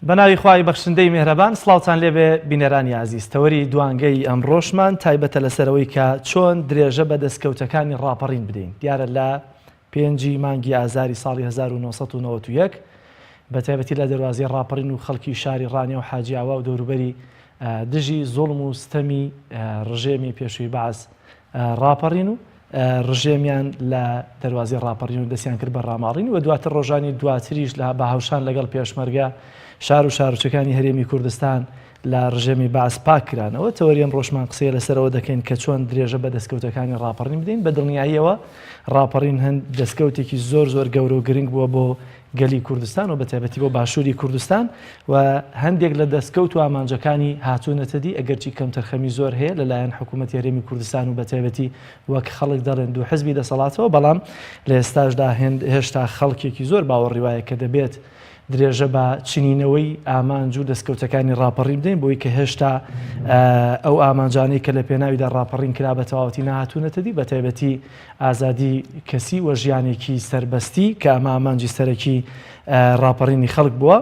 بەناوی خوای بەخشندەی میهرەبان سڵاوتان لێبێ بینەرانی عزیز تەوەری دوانگەی ئەمڕۆشمان تایبەتە لەسەرەوەی کە چۆن درێژە بە دەستکەوتەکانی ڕاپەڕین بدەین دیارە لە 5 مانگی ئازاری ساڵی 1991 بە تایبەتی لە دەواازی ڕاپەڕین و خەڵکی شاری ڕانێ و حاجیاوا و دەوروبەری دژی زوڵم و ستەمی ڕژێمی پێشووی بەعز ڕاپەڕین و ڕژێمیان لە دەواازی ڕاپەڕین و دەستیان کرد بە ڕاماڕین و دواتر ڕۆژانی دواتریش لە باهاوشان لەگەڵ پێشمەرگە شار و شارچەکانی هەرێمی کوردستان لە ڕژێمی بەعز پاکرانەوە تەوەری ئەم ڕۆژمان قسەی لەسەرەوە دەکەین کە چۆن درێژە بە دەستکەوتەکانی ڕاپەڕین بدەین بە دڵنیاییەوە ڕاپەڕین هەند دەستکەوتێکی زۆر گەورە و گرنگ بووە بۆ گەلی کوردستان و بە تایبەتی بۆ باشووری کوردستان و هەندێک لە دەستکەوت و ئامانجەکانی هاتوونەتە دی ئەگەرچی کەم تەرخەمی زۆر هەیە لەلایەن حکوومەتی هەرێمی کوردستان و بە تایبەتی وەک خەڵک دەڵێن دوو حزبی دەسەڵاتەوە بەڵام لە ئێستاشدا هێشتا خەڵکێکی زۆر باوەڕی وایە کە دەبێت درێژە بە چنینەوەی ئامانج و دەستکەوتەکانی ڕاپەڕین بدەین بۆی کە هێشتا ئەو ئامانجانەی کە لە پێناویدا ڕاپەڕین کرا بە تەواوەتی نەهاتوونەتە دی بە تایبەتی ئازادی کەسی وە ژیانێکی سەربەستی کە ئەمە ئامانجی سەرەکی ڕاپەڕینی خەڵک بووە.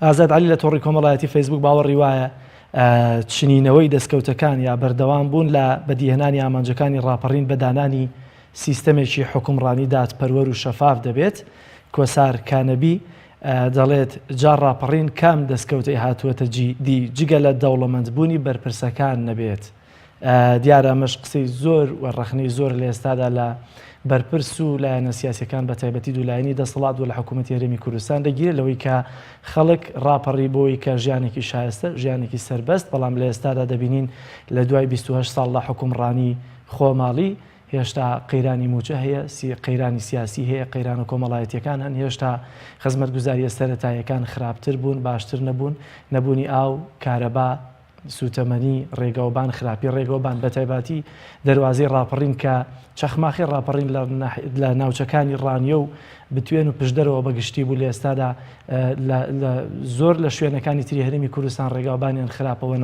ئازاد عەلی لە تۆڕی کۆمەڵایەتی فەیسبوک باوەڕی وایە چنینەوەی دەستکەوتەکان یا بەردەوام بوون لە بەدیهێنانی ئامانجەکانی ڕاپەڕین بە دانانی سیستەمێکی حکومڕانی دادپەروەر و شەفاف دەبێت. کۆسار کانەبی دەڵێت جار ڕاپەڕین کام دەستکەوتەی هاتووەتە دی جگە لە دەوڵەمەندبوونی بەرپرسەکان نەبێت. دیارە ئەمەش قسەی زۆر و ڕەخنەی زۆر لە ئێستادا لە بەرپرس و لایەنە سیاسیەکان بە تایبەتی دوولایەنی دەسەڵات و لە حکوومەتی هەرێمی کوردستان دەگیرێت لەوەی کە خەڵک ڕاپەڕی بۆی کە ژیانێکی شایستە ژیانێکی سەربەست بەڵام لە ئێستادا دەبینین لە دوای 28 ساڵ لە حکومڕانی خۆماڵی هێشتا قەیرانی موچە هەیە قەیرانی سیاسی هەیە قەیران و کۆمەڵایەتیەکان هەن هێشتا خزمەتگوزاریە سەرەتاییەکان خراپتر بوون باشتر نەبوون نەبوونی ئاو کارەبا سوتەمەنی ڕێگەوبان خراپی ڕێگەوبان بە تایبەتی دەواازەی ڕاپەڕین کە چەخماخی ڕاپەڕین لە ناوچەکانی ڕانیە و بتوێن و پشدەرەوە بەگشتی بوو لە ئێستادا زۆر لە شوێنەکانی تری هەرێمی کوردستان ڕێگاوبانیان خراپەوە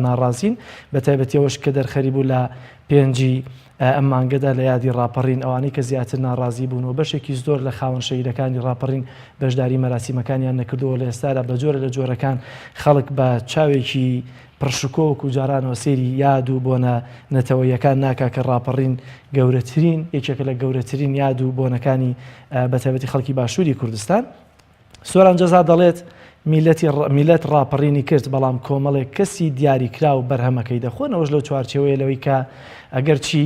ناڕازین بە تایبەتیەوەش کە دەرخەری بوو لە 5 ئەم مانگەدا لە یادی ڕاپەڕین ئەوانەی کە زیاتر ناڕازی بوون و بەشێکی زۆر لە خاوەن شەهیدەکانی ڕاپەڕین بەشداری مەراسیمەکانیان نەکردەوە لە ئێستادا بە جۆرە لە جۆرەکان خەڵک بە چاوێکی پڕشکۆک و جارانەوە سێری یاد و بۆنە نەتەوەیەکان ناکا کە ڕاپەڕین گەورەترین یەکێکە لە گەورەترین یاد و بۆنەکانی بە تایبەتی خەڵکی باشووری کوردستان. سۆران جەزا دەڵێت میلەت ڕاپەڕینی کرد بەڵام کۆمەڵێک کەسی دیاری کرا و بەرهەمەکەی دەخۆنەوەش لەو چوارچێوەیە لەوەی کە ئەگەر چی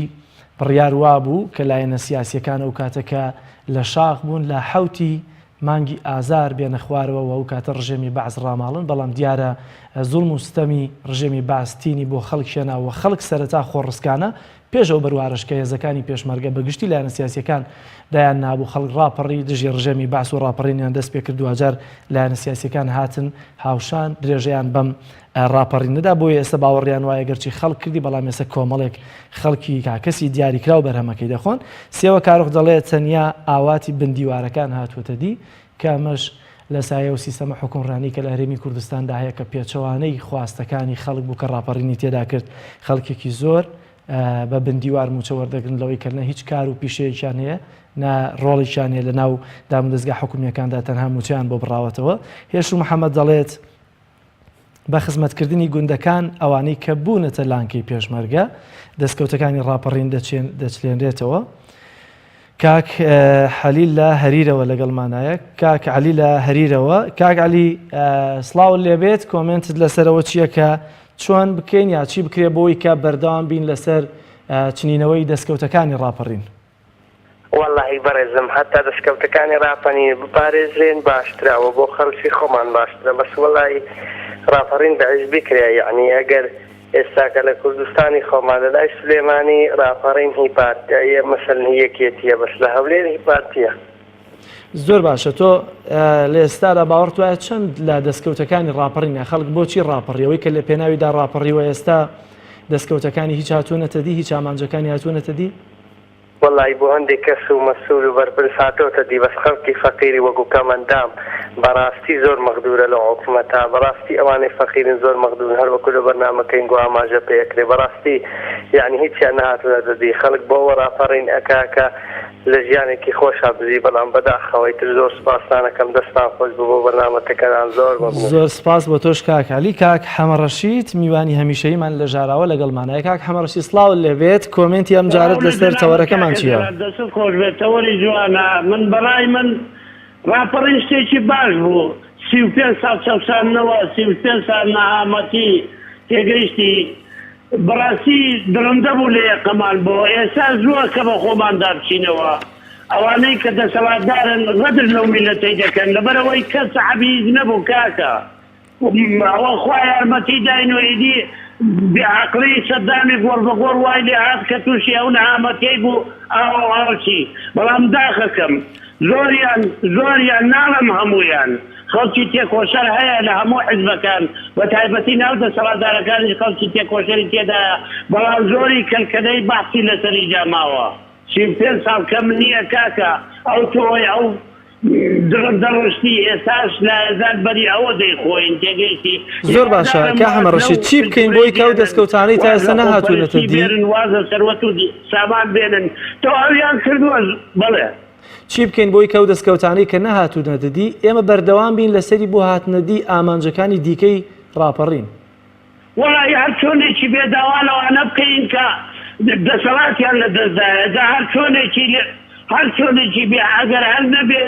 بڕیار وابوو کە لایەنە سیاسیەکان ئەو کاتەکە لە شاخ بوون لە حەوتی مانگی ئازار بێنە خوارەوە و ئەو کاتە ڕژێمی بەعز ڕاماڵن بەڵام دیارە زوڵم و ستەمی ڕژێمی بەعزتینی بۆ خەڵک شێناوە خەڵک سەرەتا خۆڕسکانە پێشەوە بەروارشکە هێزەکانی پێشمەرگە بەگشتی لایەنە سیاسیەکان دایان نابوو خەڵک ڕاپەڕی دژی ڕژێمی بەعز و ڕاپەڕینیان دەست پێ کرد دوجار لایەنە سیاسیەکان هاتن هاوشان درێژەیان بەم ڕاپەڕینەدا بۆیە ئێستا باوەڕیان وایە گەرچی خەڵک کردی بەڵام ئێستا کۆمەڵێک خەڵکی کاکەسی دیاریکرا و بەرهەمەکەی دەخۆن. سێوە کارۆخ دەڵێت تەنیا ئاواتی بندیوارەکان هاتووەتە دی کە ئەمەش لە سایە و سیستەمە حکومڕانی کە لە هەرێمی کوردستاندا هەیە کە پێچەوانەی خواستەکانی خەڵک بوو کە ڕاپەڕینی تێدا کرد خەڵکێکی زۆر بە بندیوار موچە وەردەگرن لەوەی کە نە هیچ کار و پیشەیەکیان هەیە نە ڕۆڵێکیان هەیە لە ناو دامودەستگا حکومیەکاندا تەنها موچیان بۆ بڕاوەتەوە. هێشت محەممەد دەڵێت بە خزمەتکردنی گوندەکان ئەوانەی کە بوونەتە لانکەی پێشمەرگە دەستکەوتەکانی ڕاپەڕین دەچلێنرێتەوە. کاک عەلی لە هەریرەوە لەگەڵمانایە کاک عەلی لە هەریرەوە کاک عەلی سڵاو لێبێت کۆمنتت لەسەرەوە چییە کە چۆن بکەین یا چی بکرێ بۆی کە بەردەوام بین لەسەر چنینەوەی دەستکەوتەکانی ڕاپەڕین؟ واللهی بەڕێزم هەتا دەستکەوتەکانی ڕاپەڕین بپارێزرێن باشتراوە بۆ خەڵکی خۆمان باشترە بەس وەڵی ڕاپەڕین بەعز بکرێ یعنی ئەگەر ئێستاکە لە کوردستانی خۆمان لە لای سلێمانی ڕاپەڕین هی پارتیایە مەسەلەن یەکێتیە بەس لە هەولێر هی پارتیە. زۆر باشە تۆ لە ئێستادا باوەڕت وایە چەند لە دەستکەوتەکانی ڕاپەڕینە خەڵک بۆچی ڕاپەڕیەوەی کە لە پێناویدا ڕاپەڕیوە ئێستا دەستکەوتەکانی هیچ هاتوونەتە دی هیچ ئامانجەکانی هاتوونەتە دی؟ والله بۆ هەندێک کەس و مەسئول و بەرپرس هاتۆتە دی بەس خەڵکی فەقیری وەکو کەمەندام بەڕاستی زۆر مەغدورە لە حکوومەتە بەڕاستی ئەوانەی فەقیرن زۆر مەغدورن هەر وەکو لە بەرنامەکەین گۆ ئاماژە پێکرێ بەڕاستی یعنی هیچیان نهاتوونەتە دی خەڵک بۆەوە ڕاپەڕین ئەکا کە لە ژیانێکی خۆشە بزی بەڵام بەداخەوەی تر زۆر سپاسانەکەم دەستان خۆش بۆ بەرنامەکەتان زۆر مەمنون. زۆر سپاس بۆ تۆش کاک عەلی. کاک حەمە ڕەشید میوانی هەمیشەییمان لە ژاراوە لەگەڵمانایە. کاک حەمە ڕەشید سڵاو لێبێت، کۆمنتی ئەم جارت لەسەر تەوەرەکەمان چییە؟ دەست خۆش بێت، تەوەری جوانە. من بەڕای من ڕاپەڕین شتێکی باش بوو. 35 ساڵ چەسانەوە 35 ساڵ نەهامەتی تێگەیشتی بەڕاستی درەندە بوو لە یەقەمان بۆ ئێستا زووە کە بە خۆماندا بچینەوە. ئەوانەی کە دەسەڵاتدارن غەدر لەو میلەتەی دەکەن لەبەرەوەی کەس سەحەبی نەبوو کاکە. ئەوە خوا یارمەتی داین و ئیدی بێعەقڵی سەدامی گۆڕ بە گۆڕ وای لێ هات کە تووشی ئەو نەهامەتیەی بوو ئاوەڕچی. بەڵام داخەکەم زۆریان ناڵم هەموویان. خەڵکی تێکۆشەر هەیە لە هەموو حیزبەکان بە تایبەتی ناو دەسەڵاتدارەکانی خەڵکی تێکۆشەری تێدایە، بەڵام زۆری کەلکەدەی باسی لەسەری جاماوە. 35 ساڵ کەم نییە کاکە. ئەو تۆی ئەو دەڕشتی ئێستاش لە ئەزاد بەری ئەوە دەیخۆین تێگەیشتی. زۆر باشە کە حەمە ڕەشید چی بکەین بۆی کە ئەو دەستکەوتانەی تا ئێستا نەهاتوونەتە دی؟ وازە سەروەت و سامان بێنن تۆ ئەویان کردووە. بڵێ چی بکەین بۆی کە ئەو دەستکەوتانەی کە نەهاتوونەتە دی ئێمە بەردەوام بین لەسەری بۆ هاتنەدی ئامانجەکانی دیکەی ڕاپەڕین؟ وەڵی هەر چۆنێکی بێداوانەوانە بکەین کە دەسەڵاتیان لە دەستدایە هەر چۆنێکی بێ ئەگەر هەر نەبێ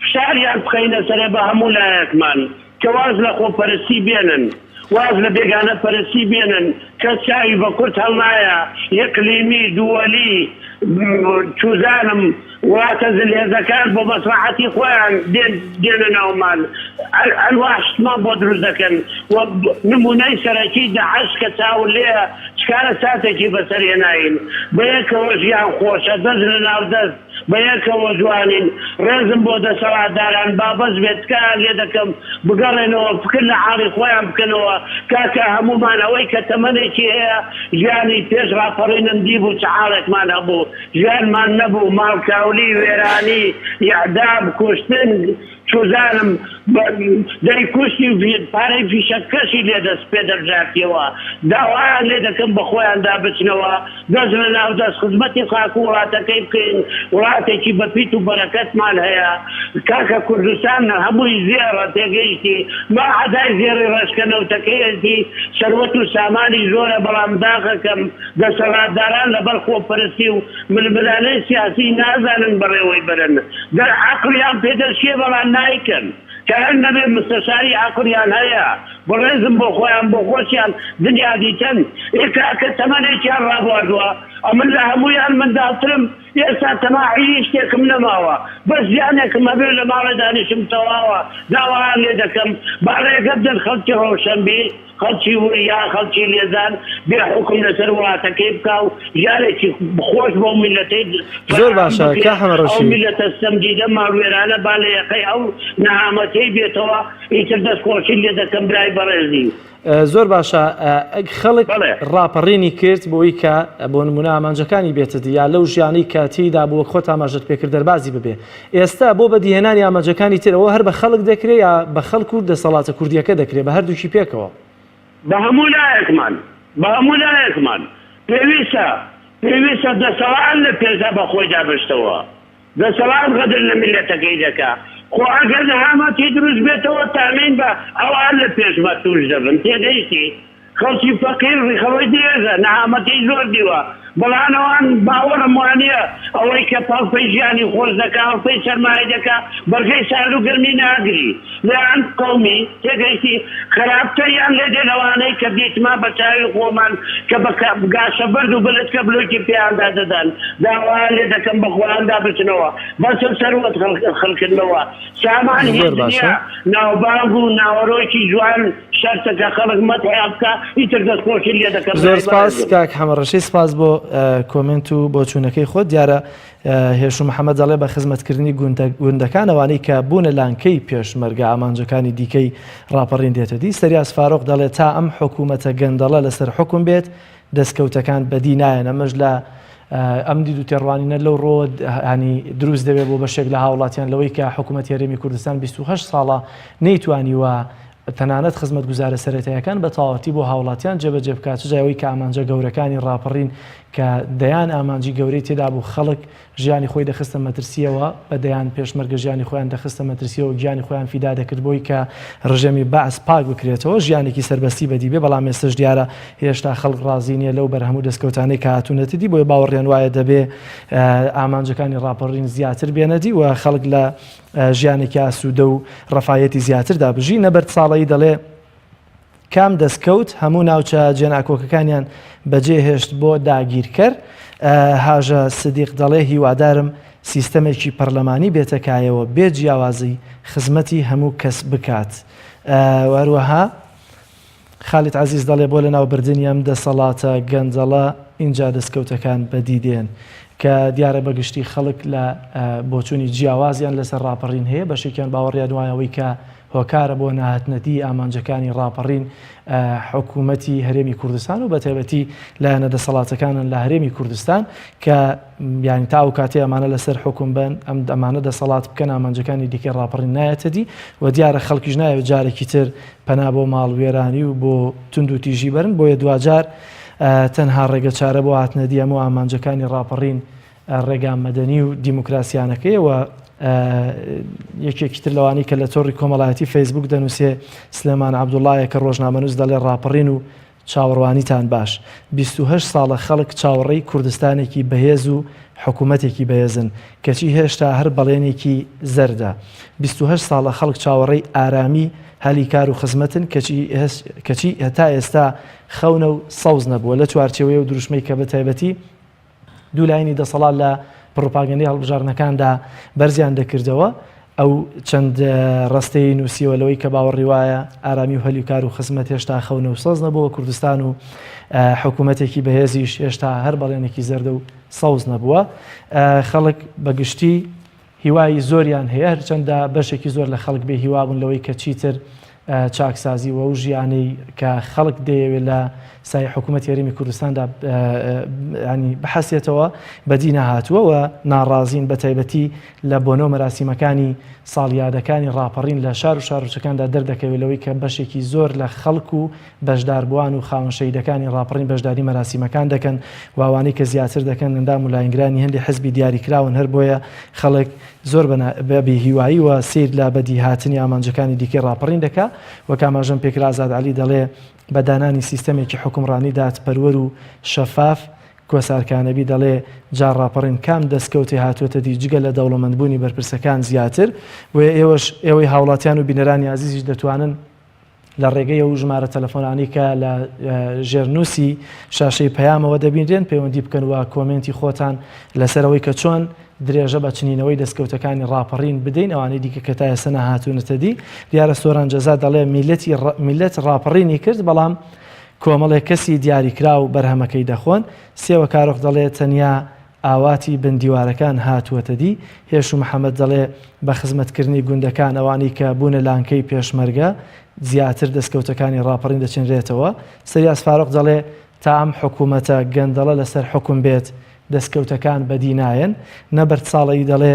فشاریان بخەینە سەرێ بە هەموو لایەکمان کە واز لە خۆپەرستی بێنن، واز لە بێگانە پەرستی بێنن، کە چاوی بە کورت هەڵنایە یەکلیمی دووەلی چوزانم واتە زلێزەکان بۆ مەسلحەتی خۆیان دێنە ناومان ئەلواشتمان بۆ دروست دەکەن. نمونەی سەرەکی داعش کە چاو لێە چکارە ساتێکی بەسەرهێناین بە یەکەوە ژیان خۆشە دەست لە ناو دەست بە یەکەوە جوانین. ڕێزم بۆ دەسەڵاتداران بابەز بێت کار لێ دەکەم بگەڕێنەوە فکر لە حاڵی خۆیان بکەنەوە. کاکە هەمومان ئەوەی کە تەمەنێکی هەیە ژیانی پێش ڕاپەڕینم دی بوو چ حاڵێکمان هەبوو، ژیانمان نەبوو، ماڵکاولی وێرانی یعدام کوشتن چوزانم دەیکوشتی پارەی فیشەکەشی لێ دەست پێ دەرژاتیەوە. داوایان لێ دەکەم بە خۆیاندا بچنەوە دەست لە ناو دەست خزمەتی خاک و وڵاتەکەی بکەین. وڵاتێکی بەپیت و بەرەکەتمان هەیە کاکە کوردستان هەمووی زێڕە تێگەیشتی ما عەدای زێڕی ڕێشکەنەوتەکەیەتی سەروەت و سامانی زۆرە. بەڵام داخەکەم دەسەڵاتداران لەبەر خۆپەرستی و ململانەی سیاسی نازانن بەڕێوەی برن، عەقڵیان پێدەچێ بەڵام نایکەن کە هەر نەبێ مستەشاری عەقڵیان هەیە بەڕێزم بۆ خۆیان بۆ خۆشیان دنیا دیتن. کاکە تەمەنێکیان ڕابواردووە ئەمن لە هەموویان منداڵترم ئێستا تەماحی شتێکم نەماوە بەس ژیانێکم هەبێ لە ماڵە دانیشم تەواوە. داوایان لێ دەکەم باڕێگە بدەن خەڵکی ڕۆشنبی خەڵکی وریا خەڵکی لێزان بێ حکم لەسەر وڵاتەکەی بکە و ژیانێکی خۆش بۆ میلەتەی. زۆر باشە کە حەمە ڕەشید. ئەو میلەتە سەمجیدە ماڵوێرانە با لە یەقەی ئەو نەهامەتەی بێتەوە ئیتر دەستخۆشی لێ دەکەم برای بەڕێزی. زۆر باشە خەڵک ڕاپەڕینی کرد بۆی کە بۆ نمونە ئامانجەکانی بێتە یا لەو ژیانی کاتیدا بۆ خۆت ئاماژەت پێکرد دەربازی ببێ. ئێستا بۆ بەدیهێنانی ئامانجەکانی ترەوە هەر بە خەڵک دەکرێت یا بە خەڵک و دەسەڵاتە کوردیەکە دەکرێت بە هەردووکی پێکەوە؟ بە هەموو لایەکمان پێویستە دەسەڵات لە پێشدا بە خۆی دابشتەوە. دەسەڵات غەدر لە میلەتەکەی دەکا. خۆ ئەگەر نەهامەتی دروست بێتەوە تامین بە ئەوان لە پێشمە توش دەبن تێدەیستی. خەڵکی فەقیر ڕیخەوەی درێژە نەهامەتی زۆر دیوە بەڵام ئەوان باوەڕم وانە ئەوەی کە پاڵپەی ژیانی خۆش دەکا ئەڵپەی سەرمایە دەکا بەرگەی سارد و گەرمی ناگری لەیان قەومی تێگەیشتی خراپتەریان لێ دێنەوانەی کە بیتما بە چاوی خۆمان کە گاشە بەرد و بلت کە بلوکی پێیاندا دەدەن. داوایان لێ دەکەم بە خۆیاندا بچنەوە بەسە سەروەت خەڵکردنەوە سامانی دنیا ناوبانگ و ناوەڕۆیکی جوان شەرتەکە خەڵک مەتحیا بکە ئیتر دەستخۆشی لێ دەکەم. زۆر سپاس کاک حەمە ڕەشید، سپاس بۆ کۆمنت و بۆ چوونەکەی خۆت. دیارە هێش و محەممەد دەڵێ بە خزمەتکردنی گوندەکان ئەوانەی کە بوونە لانکەی پێشمەرگە ئامانجەکانی دیکەی ڕاپەڕین دێتە دی. سەریاس فاڕۆق دەڵێت تا ئەم حکوومەتە گەندەڵە لەسەر حکوم بێت دەستکەوتەکان بەدی نایەن. ئەمەش لە ئەم دید و تێڕوانینە لەو ڕۆ ینی دروست دەبێت بۆ بەشێک لە هاوڵاتیان لەوەی کە حکوومەت هەرێمی کوردستان 28 ساڵە نەیتوانیوە تەنانەت خزمەتگوزارە سەرەتاییەکان بە تەواوەتی بۆ هاوڵاتیان جێبەجێ بکات جایەوەی کە ئامانجە گەورەکانی ڕاپەڕین کە دەیان ئامانجی گەورەی تێدا بوو خەڵک ژیانی خۆی دەخستە مەترسیەوە بە دەیان پێشمەرگە ژیانی خۆیان دەخستە مەترسیەوە گیانی خۆیان فیدا دەکرد بۆی کە ڕژێمی بەعس پاک بکرێتەوە ژیانێکی سەربەستی بەدی بێ بەڵام ئێستش دیارە هێشتا خەڵک ڕازی نییە لەو بەرهەموو دەستکەوتانەی کە هاتوونەتیدی بۆی باوەڕیان وایە دەبێ ئامانجەکانی ڕاپەڕین زیاتر بێنەدی و خەڵک لە ژیانێکی ئاسوودە و ڕەفایەتی زیاتر دابژی نەبەر ساڵی دەڵێ کام دەستکەوت هەموو ناوچە جێناکۆکەکانیان بەجێهێشت بۆ داگیرکەر هاژە سدیق دەڵێ هیوادارم سیستەمێکی پەرلەمانی بێتەکایەوە بێ جیاوازی خزمەتی هەموو کەس بکات. وەروەها خالید عزیز دەڵێ بۆ لە ناوبردننی ئەم دەسەڵاتە گەنجەڵە اینجا دەستکەوتەکان بەدیدێن کە دیارە بەگشتی خەڵک لە بۆچوونی جیاوازیان لەسەر ڕاپەڕین هەیە بەشێکیان باوەڕیان وایەوەی کە هۆکارە بۆ ناهاتنەتی ئامانجەکانی ڕاپەڕین حکوومەتی هەرێمی کوردستان و بەتایبەتی لایەنە دەسەڵاتەکانن لە هەرێمی کوردستان کە یانی تاو کاتێ ئەمانە لەسەر حکوم بن ئەم ئەمانە دەسەڵات بکەن ئامانجەکانی دیکە ڕاپەڕین نایەتەدی و دیارە خەڵکیش نایەوێت جارێکی تر پەنا بۆ ماڵوێرانی و بۆ تونند و تیژی بەرن بۆیە دوجار تەنها ڕێگە چارە بۆ هاتنەدی هەموو ئامانجەکانی ڕاپەڕین ڕێگا مەدەنی و دیموکراسیانەکەیەوە یەکێکی تر لەوانی کە لە تۆڕی کۆمەڵایەتی فەیسبوک دەنووسێ سلێمان عەبدوڵڵایە کە ڕۆژنامەنووس دەڵێ ڕاپەڕین و چاوەڕوانیتان باش 28 ساڵە خەڵک چاوەڕێی کوردستانێکی بەهێز و حکوومەتێکی بەهێزن کەچی هێشتا هەر بەڵێنێکی زەردە 28 ساڵە خەڵک چاوەڕێی ئارامی هەلی کار و خزمەتن کەچی هەتا ئێستا خەونە و سەوز نەبووە لە چوارچێوەیە و دروشمەی کە بەتایبەتی دوولایانی دەسەڵات لە پڕۆپاگەندەی هەڵبژارنەکاندا بەرزیان دەکردەوە ئەو چەند ڕستەی نووسیوەلەوەی کە باوەڕی وایە ئارامی و هەلی کار و خزمەت هێشتا خەونە و سەوز نەبووە کوردستان و حکوومەتێکی بەهێزیش هێشتا هەر بەڵێنێکی زەردە و سەوز نەبووە خەڵک بەگشتی هیوای زۆریان هەیە هەرچەندە بەشێکی زۆر لە خەڵک بێ هیوابوون لەوەی کە چیتر چاکسازی و ژیانەی کە خەڵک دەیەوێت لە سای حکوومەتی هەرێمی کوردستاندا ینی بەحەسێتەوە بەدی نەهاتووە و ناڕازین بەتایبەتی لە بۆنەوە مەراسیمەکانی ساڵیادەکانی ڕاپەڕین لە شار و شارۆچەکاندا دەردەکەوێت لەوەی کە بەشێکی زۆر لە خەڵک و بەشداربووان و خاوەنشەیدەکانی ڕاپەڕین بەشداری مەراسیمەکان دەکەن و ئەوانەی کە زیاتر دەکەن ئەندام و لاینگرانی هەندی حزبی دیاریکراون هەر بۆیە خەڵک زۆر بە هیوایی و سیر لە بەدی هاتنی ئامانجەکانی دیکەی ڕاپەڕین دەکا و کاماژەم پێکرا ئازاد عەلی دەڵێ بەدانانی سیستەمێکی حکومڕانی دادپەروەر و شەفاف کۆسارکانەبی دەڵێ جار ڕاپەڕین کام دەستکەوتی هاتووەتە دی جگە لە دەوڵەمەندبوونی بەرپرسەکان زیاتر و ئێوەی هاوڵاتیان و بینەرانی عزیزیش دەتوانن لە ڕێگەی ئەو ژمارە تەلەفۆنانی کە لە ژێرنووسی شاشەی پەیامەوە دەبینرێن پەیوەندی بکەن و کۆمنتی خۆتان لەسەرەوەی کە چۆن درێژە بە چنینەوەی دەستکەوتەکانی ڕاپەڕین بدەین ئەوانەی دیکە کە تا ئێستا نەهاتوونەتە دی دیارە سۆران جەزا دەڵێ میلەت ڕاپەڕینی کرد بەڵام کۆمەڵێک کەسی دیاریکرا و بەرهەمەکەی دەخۆن سێوە کارۆخ دەڵێ تەنیا ئاواتی بندیوارەکان هاتووەتە دی هێش و محەممەد دەڵێ بە خزمەتکردنی گوندەکان ئەوانی کە بوونە لانکەی پێشمەرگە زیاتر دەستکەوتەکانی ڕاپەڕین دەچێنرێتەوە سریاس فاروق دەڵێ تا ئەم حکوومەتە گەندەڵە لەسەر حکوم بێت دەستکەوتەکان بەدی نایەن نەبەرد ساڵی دەڵێ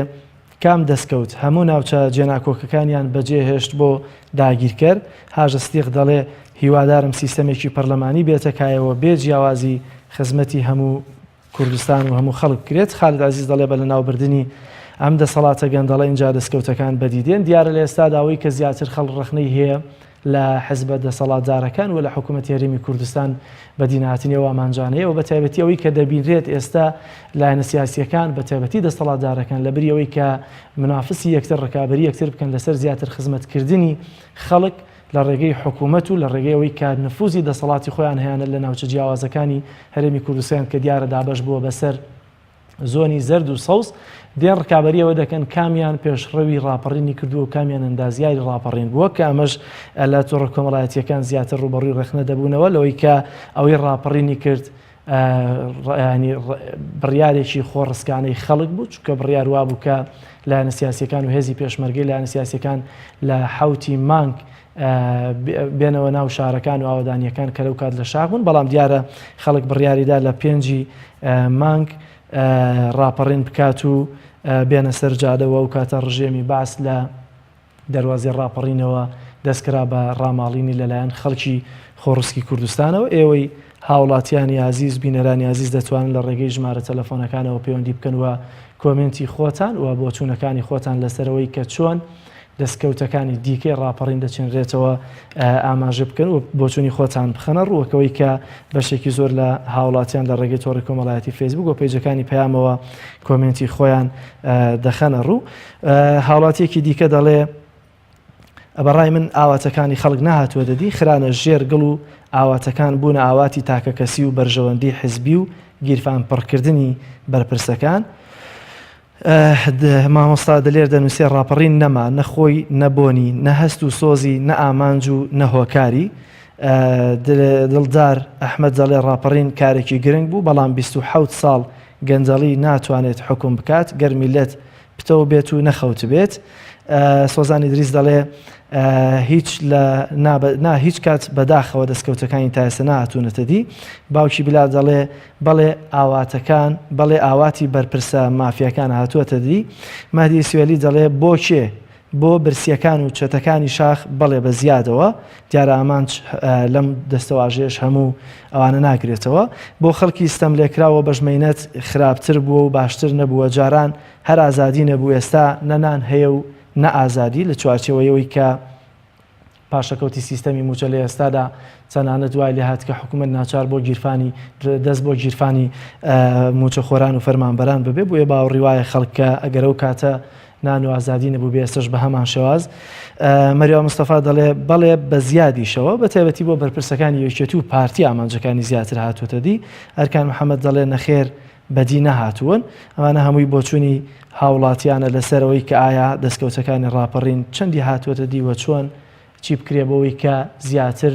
کام دەستکەوت هەموو ناوچە جێناکۆکەکانیان بەجێهێشت بۆ داگیرکەر هاژە سدیق دەڵێ هیوادارم سیستەمێکی پەرلەمانی بێتەکایەوە بێ جیاوازی خزمەتی هەموو کوردستان و هەموو خەڵک کرێت خالید عزیز دەڵێ بە لە ناوبردننی ئەم دەسەڵاتە گەندەڵە اینجا دەستکەوتەکان بەدیدێن دیارە لە ئێستا داوای کە زیاتر خەڵک ڕخنەی هەیە لە حزبە دەسەڵاتدارەکان و لە حکوومەتی هەرێمی کوردستان بەدینهاتنیەوە ئامانجانەیە و بەتایبەتی ئەوەی کە دەبینرێت ئێستا لایەنە سیاسیەکان بەتایبەتی دەسەڵاتدارەکان لەبری ئەوەی کە منافسی یەکتر ڕکابەری یەکتر بکەن لەسەر زیاتر خزمەتکردنی خەڵک لە ڕێگەی حکوومەت و لە ڕێگەی ئەوەی کە نفوزی دەسەڵاتی خۆیان هەیەە لە ناوچە جیاوازەکانی هەرێمی کوردستان کە دیارە دابەش بووە بەسەر زۆنی زەرد و سەوز دێن ڕکابەریەوە دەکەن کامیان پێشڕەوی ڕاپەڕینی کردووە و کامیان ئەندازیاری ڕاپەڕین بووە کە ئەمەش لە تۆڕە کۆمەڵایەتیەکان زیاتر ڕوبەڕووی ڕێخنە دەبوونەوە لەوەی کە ئەوەی ڕاپەڕینی کرد بڕیارێکی خۆڕسکانەی خەڵک بوو چونکە بڕیار وا بوو کە لایەنە سیاسیەکان و هێزی پێشمەرگەی لایەنە سیاسیەکان لە حوتی مانگ بێنەوە ناو شارەکان و ئاوەدانیەکان کە لەو کات لە شاخ بوون بەڵام دیارە خەڵک بڕیاریدا لە 5 مانگ ڕاپەڕین بکات و بێنە سەرجادەوە و کاتە ڕژێمی باس لە دەواازی ڕاپەڕینەوە دەستکرا بە ڕاماڵینی لەلایەن خەڵکی خۆڕسکی کوردستانەوە. ئێوەی هاوڵاتیانی عزیز بینەرانی عزیز دەتوانن لە ڕێگەی ژمارە تەلەفۆنەکانەوە پەیوەندی بکەن و کۆمنتی خۆتان و بۆچوونەکانی خۆتان لەسەرەوەی کە چۆن دەستکەوتەکانی دیکەی ڕاپەڕین دەچێنرێتەوە ئاماژە بکەن و بۆچوونی خۆتان بخەنە ڕووەکەوەی کە بەشێکی زۆر لە هاوڵاتیان لە ڕێگەی تۆڕی کۆمەڵایەتی فێسبوک و پێیجەکانی پەیامەوە کۆمنتی خۆیان دەخەنە ڕوو. هاوڵاتیەکی دیکە دەڵێ بەڕای من ئاواتەکانی خەڵک نەهاتووە دەدی خرانە ژێر گڵ و ئاواتەکان بوون ئاواتی تاکە کەسی و بەرژەوەندی حیزبی و گیرفان پڕکردنی بەرپرسەکان. مامۆستا دلێر دەنووسێ ڕاپەڕین نەما نەخۆی نەبۆنی نەهەست و سۆزی نە ئامانج و نەهۆکاری. دڵدار ئەحمەد دەڵێ ڕاپەڕین کارێکی گرنگ بوو بەڵام 27 ساڵ گەنجەڵی ناتوانێت حکوم بکات گەرمیلەت پتەوە بێت و نەخەوت بێت. سۆزانی دریس دەڵێ هیچ کات بەداخەوە دەستکەوتەکانی تا ئێستا نهاتوونەتە دی. باوکی بلال دەڵێ بەڵێ ئاواتەکان بەڵێ ئاواتی بەرپرسە مافیەکان هاتووەتە دی. مەهدی سوێلی دەڵێ بۆ کێ بۆ برسیەکان و چەتەکانی شاخ بەڵێ بە زیادەوە دیارە ئامانج لەم دەستەواژێش هەموو ئەوانە ناگرێتەوە. بۆ خەڵکی ستەم لێکراوە بەژمەینەت خراپتر بووە و باشتر نەبووە جاران هەر ئازادی نەبوو ئێستا نەنان هەیە و نە ئازادی لە چوارچەوەیەوەی کە پاشەکەوتی سیستەمی موچە لە ئێستادا چەندانە دوای لێ هات کە حکوومەت ناچار بۆ گیرفانی دەست بۆ گیرفانی موچە خۆران و فەرمانبەران ببێ بۆیە باوەڕی وایە خەڵکە ئەگەر ئەو کاتە نان و ئازادی نەبوو بێ ئێستش بە هەمان شێواز. مەریوە مستەفا دەڵێ بەڵێ بە زیادیشەوە بە تایبەتی بۆ بەرپرسەکانی یەکێتی و پارتی ئامانجەکانی زیاتر هاتووەتە دی. ئەرکان محەممەد دەڵێ نەخێر بەدی نەهاتوون ئەوانە هەمووی بۆچوونی هاوڵاتیانە لەسەرەوەی کە ئایا دەستکەوتەکانی ڕاپەڕین چەندی هاتووەتە دی وە چۆن چی بکرێ بەوەی کە زیاتر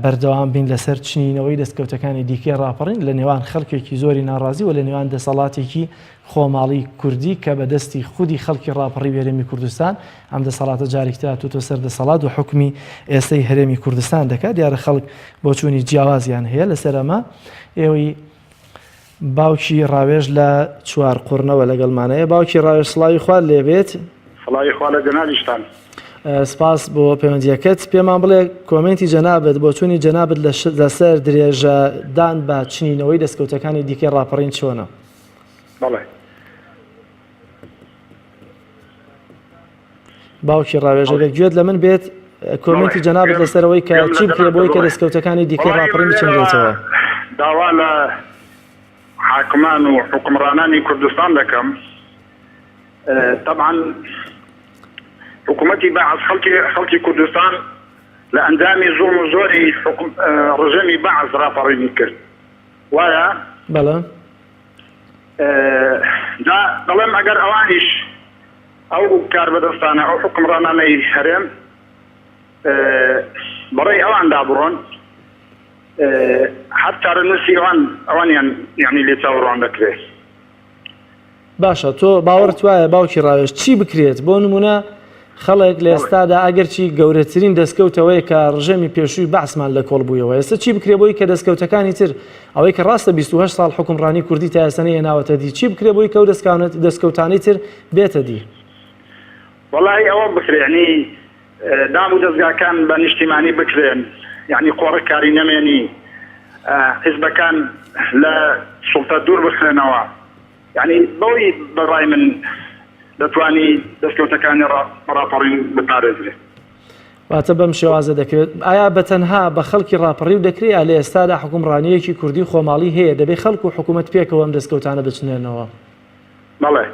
بەردەوام بین لەسەر چنینەوەی دەستکەوتەکانی دیکەی ڕاپەڕین لە نێوان خەڵکێکی زۆری ناڕازی و لە نێوان دەسەڵاتێکی خۆماڵی کوردی کە بەدەستی خودی خەڵکی ڕاپەڕی هەرێمی کوردستان ئەم دەسەڵاتە جارێکتر هاتووەتە سەر دەسەڵات و حکمی ئێستای هەرێمی کوردستان دەکات. دیارە خەڵک بۆچوونی جیاوازیان هەیە لەسەر ئەمە. ئێوەی باوکی ڕاوێژ لە چوار قورنەوە لەگەڵمانەیە. باوکی ڕاوێژ سڵاوی خوارد لێبێت. سڵاوی خوا لە جەنابیشتان. سپاس بۆ پەیوەندیەکەت. پێمان بڵێ کۆمنتی جەنابەت بۆچوونی جەنابەت لەسەر درێژەدان بە چنینەوەی دەستکەوتەکانی دیکەی ڕاپەڕین چۆنە؟ بەڵێ باوکی ڕاوێژەکە گوێت لە من بێت کۆمنتی جەنابەت لەسەرەوەی کە چی بکرێ بۆی کە دەستکەوتەکانی دیکەی ڕاپەڕین بچێنرێتەوە. داوا لە حاکمان و حکمڕانانی کوردستان دەکەم. طبعا حکوومەتی بەعز خەڵکی کوردستان لە ئەندامی زوڵم و زۆری ڕژەمی بەعز ڕاپەڕینی کرد وایە؟ بەڵێ دەڵێم ئەگەر ئەوانیش ئەو کار بەدەستانە ئەو حکمڕانانەی هەرێم بەڕێی ئەوان دابڕۆن حتا نووسی ئەوانیان یعنی لێ چاوەڕوان دەکرێت. باشە تۆ باوەڕت وایە باوکی ڕاوێژ چی بکرێت بۆ نمونە خەڵک لە ئێستادا ئەگەرچی گەورەترین دەستکەوتەوەی کە ڕژەمی پێشووی بەعسمان لە کۆڵ بوویەوە ئێستا چی بکرێ بۆی کە دەستکەوتەکانی تر ئەوەی کە ڕاستە 28 ساڵ حکومڕانی کوردی تا ئێستا نەهێناوەتە دی چی بکرێ بۆی کە ئەو دەستکەوتانی تر بێتە دی؟ وەڵای ئەوە بکرێ یعنی دام و دەستگاکان بە نیشتیمانی بکرێن یعنی قۆڕەکاری نەمێنی حیزبەکان لە سوڵتە دوور بخرێنەوە یعنی بەوەی بەڕای من دەتوانی دەستکەوتەکانی ڕاپەڕین بپارێزرێت. واتە بەم شێوازە دەکرێت. ئایا بەتەنها بە خەڵکی ڕاپەڕی و دەکرێت لە ئێستادا حکومڕانیەکی کوردی خۆماڵی هەیە دەبێت خەڵک و حکوومەت پێکەوە ئەم دەستکەوتانە بچنێنەوە؟ بەڵێ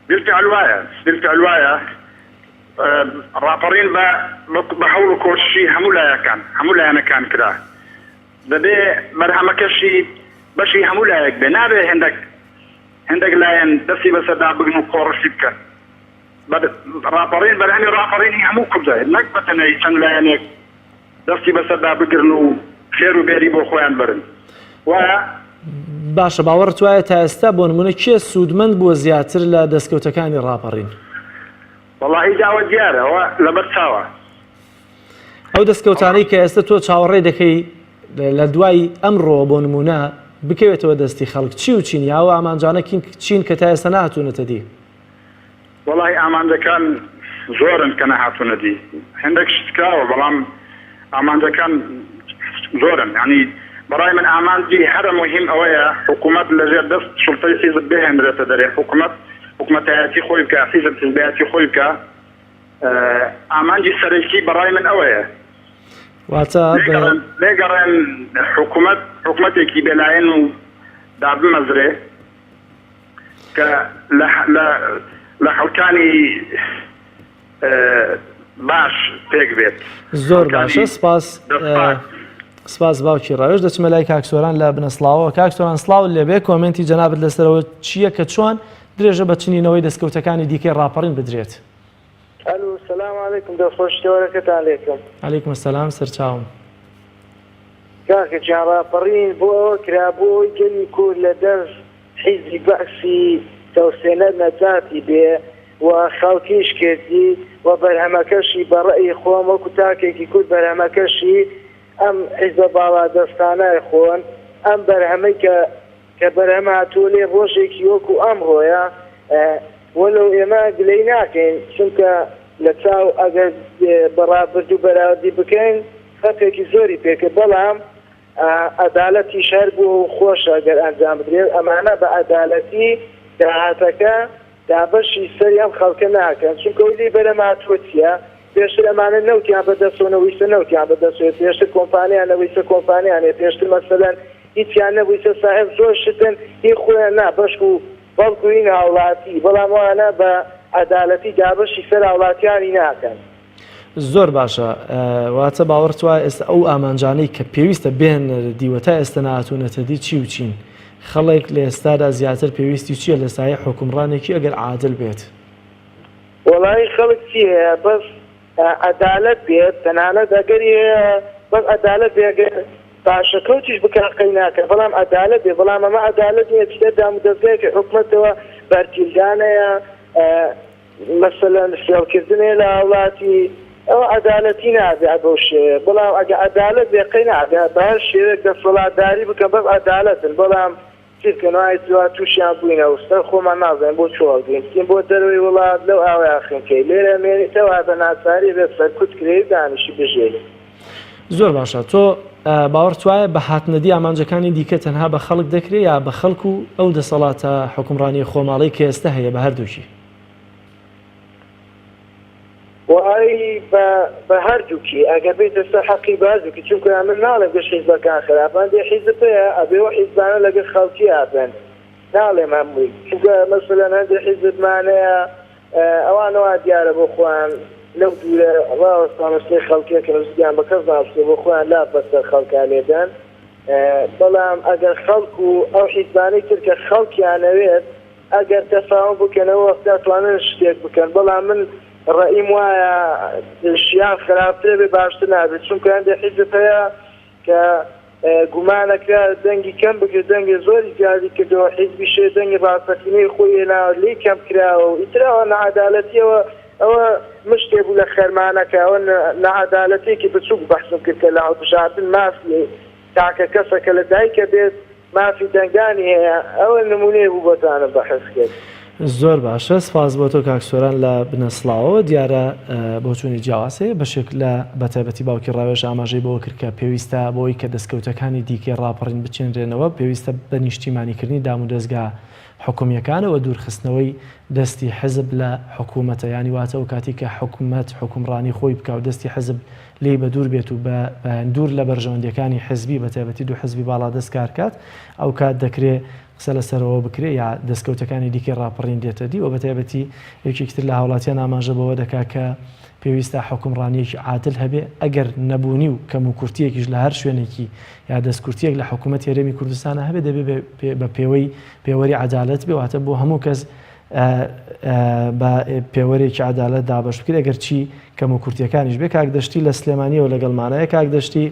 بالفعل وایە ڕاپەڕین بە هەوڵ و کۆششی هەموو لایەنەکان کرا دەبێ بەرهەمەکەشی بەشی هەموو لایەک بێ نابێ هەندێک لایەن دەستی بەسەردا بگن و کۆڕشی بکەن. ڕاپەڕین بەرهەمی ڕاپەڕینی هەموو کوردایە نەک بەتەنەی چەند لایەنێک دەستی بەسەردا بگرن و خێر و بێری بۆ خۆیان برن وایە؟ باشە باوەڕت وایە تا ئێستا بۆ نمونە کێ سوودمەند بووە زیاتر لە دەستکەوتەکانی ڕاپەڕین؟ وەڵاهی داوە دیارەوە لەبەر چاوە ئەو دەستکەوتانەی کە ئێستا تۆ چاوەڕێ دەکەی لە دوای ئەمڕۆ بۆ نمونە بکەوێتەوە دەستی خەڵک چی و چین یاوە ئامانجانە چین کە تا ئێستا نهاتوونەتە دی؟ وەڵاهی ئامانجەکان زۆرن کە نەهاتوونەدی هەندێک شتکراوە بەڵام ئامانجەکان زۆرن ینی بەڕای من ئامانجی هەرە مهم ئەوەیە حکوومەت لەژێر دەست سوڵتەی حیزب بهێنرێتە دەرێ حکوومەتایەتی خۆی بکە حیزب حیزبایەتی خۆی بکە ئامانجی سەرەکی بەڕای من ئەوەیە واتە لێگەڕێن حکوومەتێکی بێلایەن و دابمەزرێ کە لە حەوتانی باش پێک بێت زۆر باشە سپاس باوکی ڕاوێژ دەچمە لای کاکسۆران لە بنەسڵاوەوە کاکسۆران سڵاو لێبێ کۆمنتی جەنابەت لەسەرەوە چییە کە چۆن درێژە بە چنینەوەی دەستکەوتەکانی دیکەی ڕاپەڕین بدرێت ئەلو سەلام عەلەیکم دەستخۆشتەوەرەکەتان لێکم عەلەیکم سەلام سەرچاوم کاکە جان ڕاپەڕین بۆ کرابۆی گەلی کورد لە دەست حیزبی بەعسی تەوسێنەر نەجاتی بێ و خەڵکیش کردی و بەرهەمەکەشی بەڕێی خۆم وەکو تاکێکی کورد بەرهەمەکەشی ئەم حیزبە باڵا دەستانای خۆن ئەم بەرهەمەی کە بەرهەمە هاتووە لێ ڕۆژێکی وەکو ئەمڕۆیە وەلو ئێمە گلەی ناکەین چونکە لە چاو ئەگەر بەڕابرد و بەراوردی بکەین خەتێکی زۆری پێکە بەڵام عەدالەتی شەر بوو خۆشە ئەگەر ئەنجام بدرێت ئەمانە بە عەدالەتی داهاتەکە دابەشی سەری ئەم خەڵکە ناکەن چونکە ویلی بەرەمە هاتووە چییە پێشتر ئەمانە نەوتیان بەدەستەوە نەویستە نەوتیان بەدەستێت پێشتر کۆمپانیان نەویستە کۆمپانیانێ پێشتر مەسەلەن هیچیان نەبوویستە صاحب زۆر شتن هی خۆیان نا بەشک و بەڵکو هین هاوڵاتی بەڵام وانە بە عەدالەتی دابەشی سەر هاوڵاتیانی ناکەن زۆر باشە واتە باوەڕ وایە ئێستا ئەو ئامانجانەی کە پێویستە بێن دیوەتە ئێستا نهاتوونەتە دی چی و چین خەڵێک لە ئێستادا زیاتر پێویستی چییە لە سایە حکومڕانێکی ئەگەر عادل بێت وەڵی خەڵک چی هەیە بەس عەدالەت بێت تەنانەت ئەگەر بەس عەدالەت بێگەر باشەکەوتیش بکەقەی ناکە بەڵام عەدالەت بێ بەڵام ئەمە عەدالەت نیە چتە دام و دەستگایەکی حکومەتەوە بەرگیلدانەیە مەسەلەن فێڵکردنێ لە وڵاتی ئەو عەدالەتی نابێ بەو شێوەیە بەڵام ئەگە عەدالەت بێ قەی نابێ بە هەر شێوەیەک دەسەڵاتداری بکەن بەس عەدالەتن بەڵام چیرکەنەوەی جووا تووشیان بووینەوە سەر خۆمان نازانین بۆ چۆڵگەین بچین بۆ دەروی وڵات لەو ئاوای ئاخینکەی لێرە مێنیتەوە بە ناچاری بێت سەرکوت کرێ دانیشی بژێری زۆر باشە تۆ باوەڕ وایە بە هاتنەدی ئامانجەکانی دیکە تەنها بە خەڵک دەکرێت یا بە خەڵک و ئەو دەسەڵاتە حکومڕانی خۆماڵی کە ئێستا هەیە بە هەردووکی وای بە هەردووکی ئەگەر بێتە سەر حەقی بازووکی چونکە من ناڵێم گەشت حیزبەکان خراپان دێ حیزب هەیە ئەبێەوە حیزبانە لەگەڵ خەڵکی هاتن ناڵێم هەمووی چونکە مەسەلەن هەندێک حیزبمانەیە ئەوانەوە دیارە بۆ خۆیان لەو دوورە ڕاوەستانستی خەڵکیەکە زیان بە کەس ناوسێ بۆ خۆیان لا بەسەر خەڵکان لێدەن بەڵام ئەگەر خەڵک و ئەو حیزبانەی تر کە خەڵکیانەوێت ئەگەر تەفاهم بکەنەوە وەختا توانن شتێک بکەن بەڵام من ڕئیم وایە شیان خراپترە بێ باشتر نابێت چونکە هەندێک حیزب هەیە کە گومانەکە دەنگی کەم بگرێت دەنگی زۆری زیادی کردەوە حیزبی شێ دەنگی ڕاستەقینەی خۆی هێناوە لێ کەم کراوە و ئیتراوە نەعەدالەتیەوە ئەوە مشتێ بوو لە خەرمانەکە ئەوە نەعەدالەتێکی بچووک بەحسم کرد کە لە هەڵبژاردن مافی تاکە کەسەکە لە دایکە بێت مافی دەنگانی هەیە ئەوە نمونەیە بوو بۆتانە بەحث کرد زۆر باشە سپاس بۆ تۆ کاکسۆران لە بنەسڵاوەوە دیارە بۆچوونی جیاواسەیە بەشێک لە بەتایبەتی باوکی ڕاوێژ ئاماژەی بۆ کرد کە پێویستە بۆی کە دەستکەوتەکانی دیکەی ڕاپەڕین بچێنرێنەوە پێویستە بە نیشتیمانیکردنی دام و دەستگا حکومیەکانەوە دوورخستنەوەی دەستی حزب لە حکوومەتە ینی واتە و کاتی کە حکوومەت حکومڕانی خۆی بکە و دەستی حزب لێ بە دوور بێت و بە دوور لە بەرژەوەندەکانی حزبی بەتایبەتی دوو حزبی باڵا دەست کارکات ئەو کات دەکرێت قسە لەسەرەوە بکرێ یا دەستکەوتەکانی دیکەی ڕاپەڕین دێتە دی و بەتایبەتی یەکێکتر لە هاوڵاتیان ئاماژە بەوە دەکا کە پێویستە حکومڕانیەکی عادل هەبێ ئەگەر نەبوونی و کەم و کورتیەکیش لە هەر شوێنێکی یا دەستکورتیەک لە حکوومەت هێرێمی کوردستانە هەبێ دەبێ بە پێوەری عەدالەت بێ واتە بۆ هەموو کەس بە پێوەرێکی عەدالەت دابەش بکرێت ئەگەر چی کەم و کورتیەکانیش بێ کاک دەشتی لە سلێمانیەوە لەگەڵمانەیە کاک دەشتی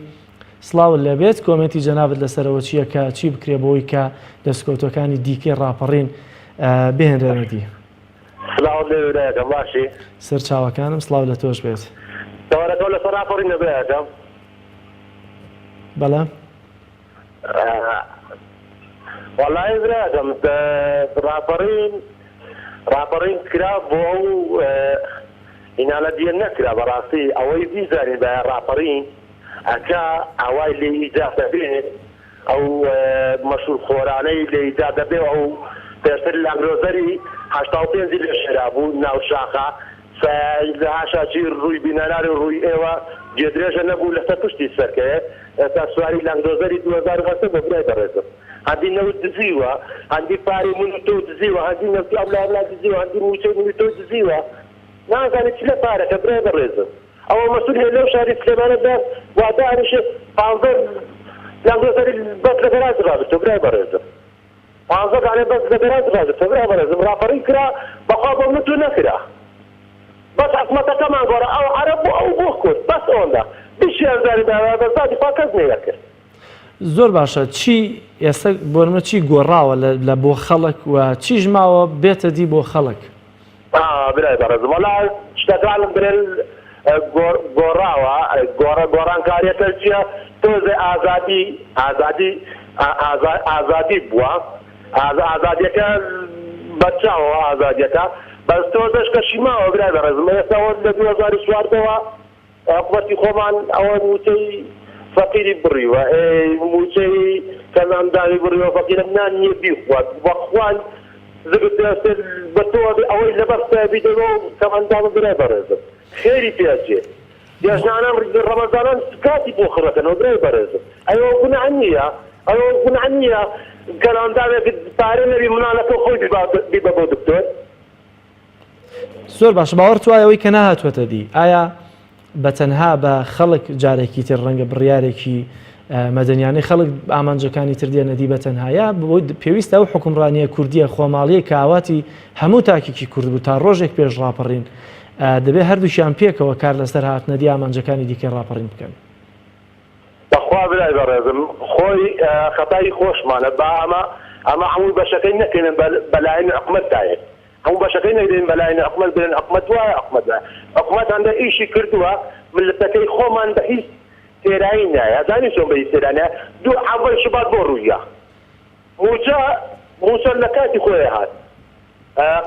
سڵاو لەبێت کۆمنتی جەنابەت لەسەرەوە چییە کە چی بکرێ بۆی کە دەستکەوتەکانی دیکەی ڕاپەڕین بهێنرێنەتی سڵاو لێرەکەم باشی سەر چاوەکانم سڵاو لە تۆش بێت تەوەرەکە لەسەر ڕاپەڕین نەبێتەکەم بەڵێ وەڵای برادەم ڕاپەڕین کرا بۆ ئەو هینانە دیە نەکرا بەڕاستی ئەوەی بیزانین بە ڕاپەڕین ئەکا ئاوای لێ ئیجاد دەبێت ئەو مەشهور خۆرانەی لێ ئیجاد دەبێت ئەو پێشتر لەنگرۆزەری 85 لێ شێرا بوو ناو شاخە هاشاچی ڕووی بینەراری ڕووی ئێوە جێدرێژە نەبوو لەسەر پشتی سەرکەیە تا سواری لەنگرۆزەری 2010 بە برای بەڕێزم هەندی نەوت دزیوە هەندی پاری مونتۆ دزیوە هەندی نەوتی ئەولا دزیوە هەندی موچەی مونتۆ دزیوە نازانێت چ لە پارەکە برای بەڕێزم ئەوە مەسئول هەیە لەو شاری سلێمانەدا وادانیشە 15 لەنگرۆزەری بەس لە گەراج ڕابێتەوە برای بەڕێزم 15 دانێ بەس لە گەراج ڕابێتەوە برای بەڕێزم ڕاپەڕین کرا بەخوا بۆ منتو نەکرا بس حکومەتەکەمان گۆڕە ئەو عەرەب بوو ئەو بۆ کورد بەس ئەوەندا بیشیان زاری بەزادی فاکەس نەیەکرد زۆر باشە چی ئێستا بۆ چی گۆڕاوە لە بۆ خەڵک و چیش ماوە بێتە دی بۆ خەڵک برای بەڕێزم وەڵا شتەکانم برێن گۆڕاوە گۆڕانکاریەکە چییە تۆزێ ئازادی بووە ئازادیەکە بەرچاوە ئازادیەکە بەس تۆزەش کەشی ماوە برای بەڕێزم ئێستاوە لە 2004ەوە حکومەتی خۆمان ئەوە موچەی فەقیری بڕیوە موچەی کەنانداوی بڕیوە فەقیرم نان نییە بیخوات بەخوان زگت دەستێت بە تۆ ئەوەی لەبەر بیدەوە و کەمەنداوە برای بەڕێزم خێری پێچێت دێژنانە ڕەمەزانان کاتی بۆ خڕەکەنەوە برای بەڕێزم ئەوە گوناح نییە ئەوە گوناح نییە کەنانداوێک پارە نەبی منانەکە خۆی بیبە بۆ دکتۆر زۆر باش باوەڕ توایەوەی کە ناهاتوەتە دی ئایا بەتەنها بە خەڵک جارێکی تر ڕەنگە بڕیارێکی مەدەنیانەی خەڵک ئامانجەکانی تر دێنە دی بەتەنهایە پێویستە ئەو حکومڕانیە کوردیە خۆماڵیە کە ئاواتی هەموو تاکێکی کورد بوو تا ڕۆژێک پێش ڕاپەڕین دەبێت هەردووشیان پێکەوە کار لەسەر هاتنەدی ئامانجەکانی دیکە ڕاپەڕین بکەن بەخوا برای بەڕێزم خۆی خەتای خۆشمانە با ئەمە هەموو بەشەکەی نەکەێنن بەلایەن حکومەتدایە هەموو بەشەکەی نەگرین بەلایەن حکومەت برێن حکومەت وایە حکومەت هەندە ئیشی کردووە ملەتەکەی خۆمان بە هیچ تێرایی نایە زانی چۆن بە هیچ تێرانە دوو ئەوەل شبات بۆ ڕوویە موچە لە کاتی خۆی هات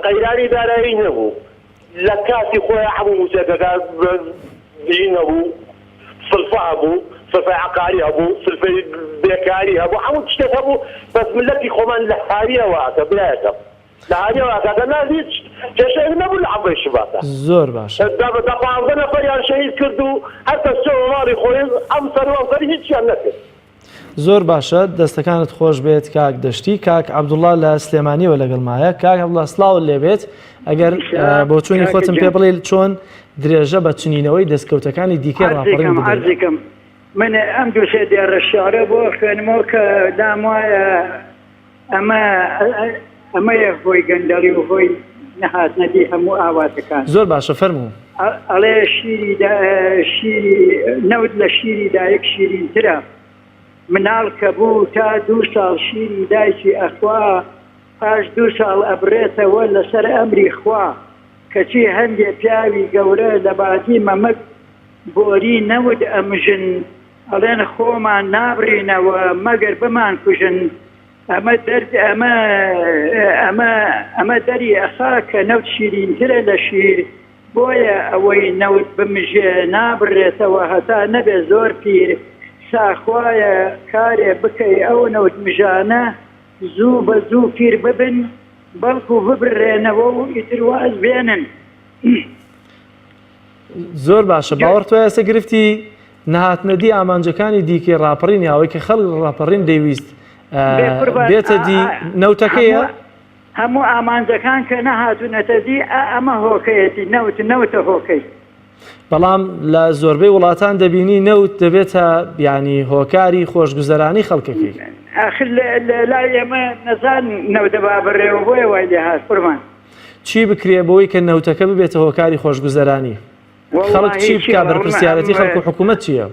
قەیرانی دارایی نەبوو لە کاتی خۆی هەموو موچەکەکە نەبوو سلفە هەبوو سلفەی عقاری هەبوو سلفەی بێکاری هەبوو هەموو شتێک هەبوو بەس ملەتی خۆمان لە هاریەوە هاتە برایەکە لە هاریەوە هاتە نازیت کێشەیەک نەبوو لە عەبەی شباتە زۆر باش دە 15 نەفەریان شەهید کرد و هەر کەس چۆ ماڵی خۆی ئەم سەر و ئەمسەری هیچیان نەکرد زۆر باشە دەستەکانت خۆش بێت کاک دەشتی کاک عەبدوڵڵا لە سلێمانیەوە لەگەڵمایە کاک عەبدوڵڵا سڵاوت لێبێت ئەگەر بۆ چوونی خۆتم پێ بڵێ چۆن درێژە بە چنینەوەی دەستکەوتەکانی دیکە ڕاپەڕین بدەیت من ئەم دووسێ دیارە شارە بۆ خوێنمەوە کە دام وایە ئەمەیە هۆی گەندەڵی و هۆی نەهاتنەدی هەموو ئاواتەکان زۆر باشە فەرموو ئەڵێ شیری نەوت لە شیری دایک شیرینترە مناڵ کە بوو تا 2 ساڵ شیری دایکی ئەخوا پاش 2 ساڵ ئەبرێتەوە لەسەر ئەمری خوا کەچی هەندێ پیاوی گەورە لە بادی مەمەک بۆری نەود ئەمژن ئەڵێن خۆمان نابڕینەوە مەگەر بمان کوژن ئەمە دەری ئەخا کە نەوت شیرینترە لە شیر بۆیە ئەوەی نەوت بمژێ نابڕێتەوە هەتا نەبێ زۆر پیر ساخوایە کارێ بکەی ئەو نەوت مژانە زوو بە زوو پیر ببن بەڵکو ببڕێنەوە و ئیتر واز بێنن زۆر باشە باوەڕ تۆ ئێستا گرفتی نەهاتنەدی ئامانجەکانی دیکەی ڕاپەڕینی ئەوەی کە خەڵک ڕاپەڕین دەیویست بێتە دی نەوتەکەیە هەموو ئامانجەکان کە نەهاتوونەتە دی ئەمە هۆکەیەتی نەوتە هۆکەی بەڵام لە زۆربەی وڵاتان دەبینی نەوت دەبێتە ینی هۆکاری خۆشگوزەرانی خەڵکەکەی ئاخر لای ئێمە نەزان نەودەبا بڕێوە بۆیە وای لێ هات فورمان چی بکرێ بۆی کە نەوتەکە ببێتە هۆکاری خۆشگوزەرانی خەڵک چی بکە بەرپرسیارەتی خەڵک و حکوومەت چییە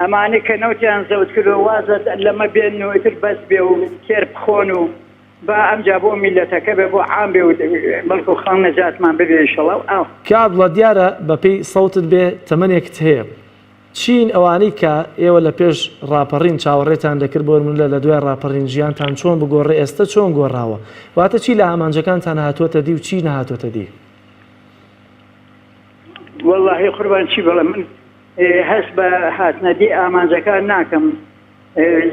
ئەمانە کە نەوتیان زەوت کردو وازت لەمە بێن و ئیتر بەس بێ و کێر بخۆن و با ئەمجا بۆ میلەتەکە بێ بۆ عام بێ و بەڵکو خەڵ نەجاتمان ببێ ئینشەڵا ئاو کابڵە دیارە بەپێی سەوتت بێ تەمەنێکت هەیە چین ئەوانەی کە ئێوە لە پێش ڕاپەڕین چاوەڕێتان دەکرد بۆ منە لە دوای ڕاپەڕین ژیانتان چۆن بگۆڕێ ئێستا چۆن گۆڕاوە واتە چی لە ئامانجەکانتان هاتووەتە دی و چی نەهاتوەتە دی والله قوربان چی بڵێ من هەست بە هاتنەدی ئامانجەکان ناکەم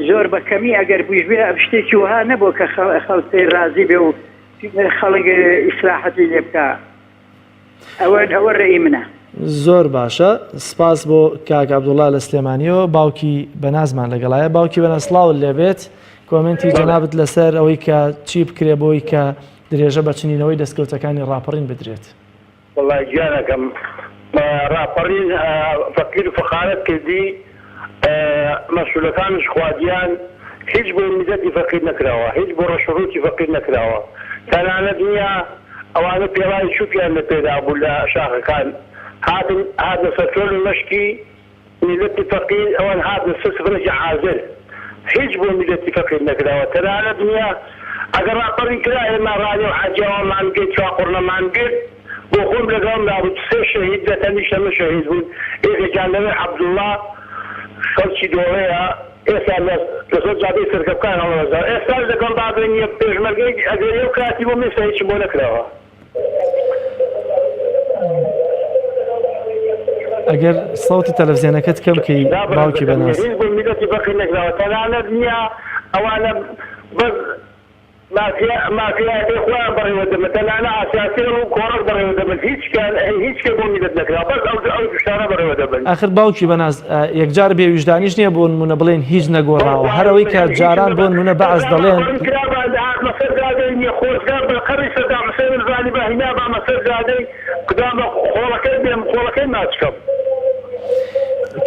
زۆر بە کەمی ئەگەر بوویش بێ شتێکی وها نەبوو کە خەڵکی رازی بێ و خەڵک ئیسراحەتی لێ بکە ئەوە ڕێی منە. زۆر باشە سپاس بۆ کاک عەبدوڵڵا لە سلێمانیەوە باوکی بەنازمان لەگەڵایە باوکی بەناز سڵاوت لێبێت کۆمنتی جەنابەت لەسەر ئەوەی کە چی بکرێ بۆی کە درێژە بە چنینەوەی دەستکەوتەکانی ڕاپەڕین بدرێت. والله گیانەکەم ڕاپەڕین فەقیر و فەقارەت کردی مەسئولەکانش خوادیان هیچ بۆ میلەتی فەقیر نەکراوە هیچ بۆ ڕەشەڕوتی فەقیر نەکراوە تەنانەت نییە ئەوانە پێڵای چووکیان لە پێدا بوو لە شاخەکان هاتنە سەر تۆل و مەشکی میلەتی فەقیر ئەوان هاتنە سەر سفرەی عازل هیچ بۆ میلەتی فەقیر نەکراوە تەنانەت نییە ئەگەر ڕاپەڕین کرا ئێمە ڕانی و حاجیاوەمان گرت چاقوڕنەمان گرت بۆ خۆم لەگەڵم دابوو سێ شەهید لە تەنیشتە من شەهید بوون ئێکێکیان لەوێ عەبدوڵڵا خەڵکی دۆڵەیە ئێستا لەسەر جادەی سەرکەوکان هەڵەوەزار ئێستا لەگەڵ دابێنیە پێشمەرگەی ئەگەر ئێو کاتی بۆ مێستا هیچی بۆ نەکراوە. ئەگەر سەوتی تەلەڤیزیۆنەکەت کەم کەی باوکی بەناز هیچ بۆ میلەتی فەقیر نەکراوە تەنانەت نییە ئەوانە بەس مافیای خۆیان بەڕێوە دەبن تەنانە ئاسیاسی و کۆڕک بەڕێوە دەبن هیچ کە بۆ میلەت نەکراوە بەس ئەو شتانە بەڕێوە دەبن. ئاخر باوکی بەناز یەکجار بێویژدانیش نییە بۆ نمونە بڵێن هیچ نەگۆڕاوە هەرەوەی کە جاران بۆ نمونە بەعەز دەڵێن خۆزگار بە قەڕی سەدام حوسێن زانی بە هینا بە مەسەر جادەی قدامە خۆڵەکەی بێم خۆڵەکەی ناچکەم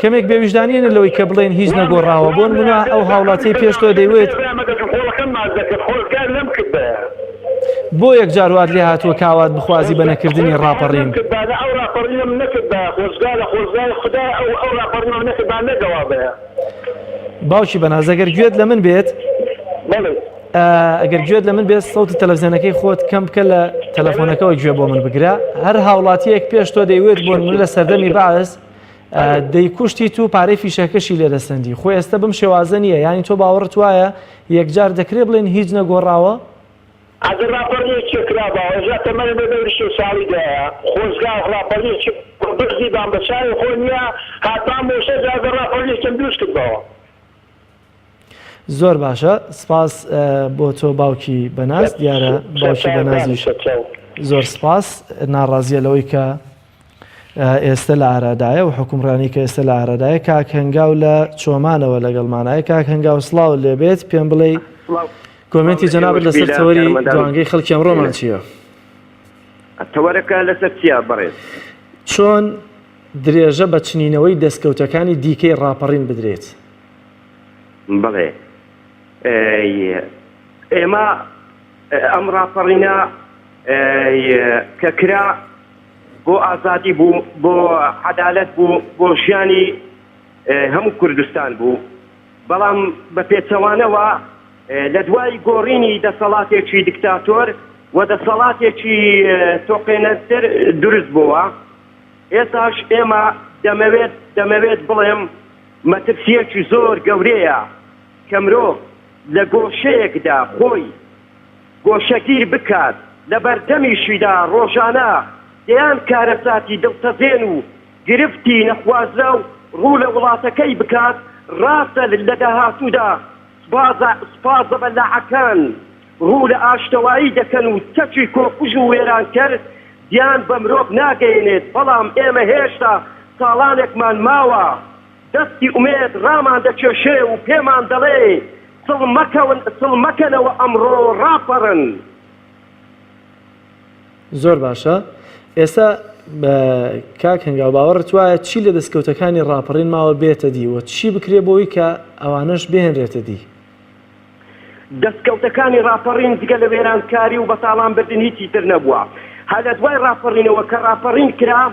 کەمێک بێویژدانیێنە لەوەی کە بڵێن هیچ نەگۆڕاوە بۆ نمونە ئەو هاوڵاتی پێش تۆ دەیوێت خۆڵەکەم ماز دەکرد خۆزگار لەم کرد بۆ یەکجار وات لێ هاتووە کاوات بخوازی بە نەکردنی ڕاپەڕین ئەو ڕاپەڕینم نەکرد بە خۆزگای خدا ئەو ڕاپەڕینم نەکرد با نەگەوا بەیە. باوکی بەناز ئەگەر گوێت لە من بێت ئەگەر گوێت لە من بێت سەوتی تەلەڤیزیۆنەکەی خۆت کەم بکە لە تەلەفۆنەکەەوە گوێ بۆ من بگرە هەر هاوڵاتیەک پێش تۆ دەیوێت بۆ من لە سەردەمی بەعەز دەیکوشتی تو پارەی فیشەکەشی لێ دەستەندی خۆی ئێستا بم شێوازە نییە یانی تۆ باوەڕت وایە یەکجار دەکرێت بڵێن هیچ نەگۆڕاوە ئەگەر ڕاپەڕینێکی کراوە ژە تەمەنە بە دەوری ساڵی دایە خۆزگار ڕاپەڕینێکی بەرزی بام بە چاوی خۆ نییە هاتان بۆ شەر ئەگەر ڕاپەڕینێکم دروست کردەوە. زۆر باشە سپاس بۆ تۆ باوکی بەناز دیارە باوکی بەنازیش زۆر سپاس ناڕازیە لەوەی کە ئێستا لە ئارادایە و حکومڕانی کە ئێستا لە ئارادایە کاک هەنگاو لە چۆمانەوە لەگەڵمانایە کاک هەنگاو سڵاو لێبێت پێم بڵێ کۆمنتی جەنابەت لەسەر تەوەری دوانگەی خەڵکی ئەمڕۆمان چییە؟ تەوەرەکە لەسەر چییە بڕێت؟ چۆن درێژە بە چنینەوەی دەستکەوتەکانی دیکەی ڕاپەڕین بدرێت؟ بڵێ ئێمە ئەم ڕاپەڕینە کە کرا بۆ ئازادی بوو بۆ عەدالەت بوو بۆ ژیانی هەموو کوردستان بوو بەڵام بە پێچەوانەوە لە دوای گۆڕینی دەسەڵاتێکی دیکتاتۆر و دەسەڵاتێکی تۆقێنەرتر دروست بووە ئێستاش ئێمە دەمەوێت بڵێم مەترسیەکی زۆر گەورەیە کە مرۆڤ لە گۆشەیەکدا خۆی گۆشەگیر بکات لە بەردەمیشیدا ڕۆژانە دەیان کارەساتی دڵتەزێن و گرفتی نەخوازرا و ڕوو لە وڵاتەکەی بکات ڕاستە لە داهاتوودا سپازە بەلاعەکان ڕوو لە ئاشتەوایی دەکەن و چەکی کۆکوژ و وێرانکەر دیان بە مرۆڤ ناگەیەنێت بەڵام ئێمە هێشتا ساڵانێکمان ماوە دەستی ئومێد ڕامان دەکێشێ و پێمان دەڵێ سڵ مەکەنەوە ئەمڕۆ ڕاپەڕن. زۆر باشە ئێستا کاک هەنگاو باوەڕت وایە چی لە دەستکەوتەکانی ڕاپەڕین ماوە بێتە دی و چی بکرێ بۆی کە ئەوانەش بهێنرێتە دی؟ دەستکەوتەکانی ڕاپەڕین دیگە لە وێرانکاری و بەتاڵان بردن هیچی تر نەبووە هەر لە دوای ڕاپەڕینەوە کە ڕاپەڕین کرا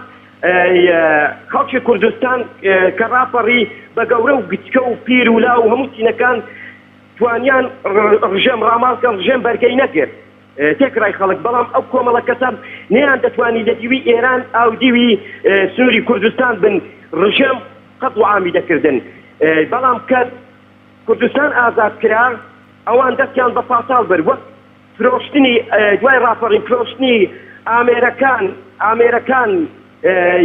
خەڵکی کوردستان کە ڕاپەڕی بە گەورە و گچکە و پیر و لا و هەموو چینەکان توانیان ڕژێم ڕاماڵکە ڕژێم بەرگەی نەکرد تێکڕای خەڵک بەڵام ئەو کۆمەڵە کەسان نەیان دەتوانی لە دیوی ئێران ئاو دیوی سنووری کوردستان بن ڕژێم قەت و عامی دەکردن بەڵام کە کوردستان ئازاد کرا ئەوان دەستیان بە پاساڵ بەر وەک فرۆشتنی دوای ڕاپەڕین فرۆشتنی ئامێرەکان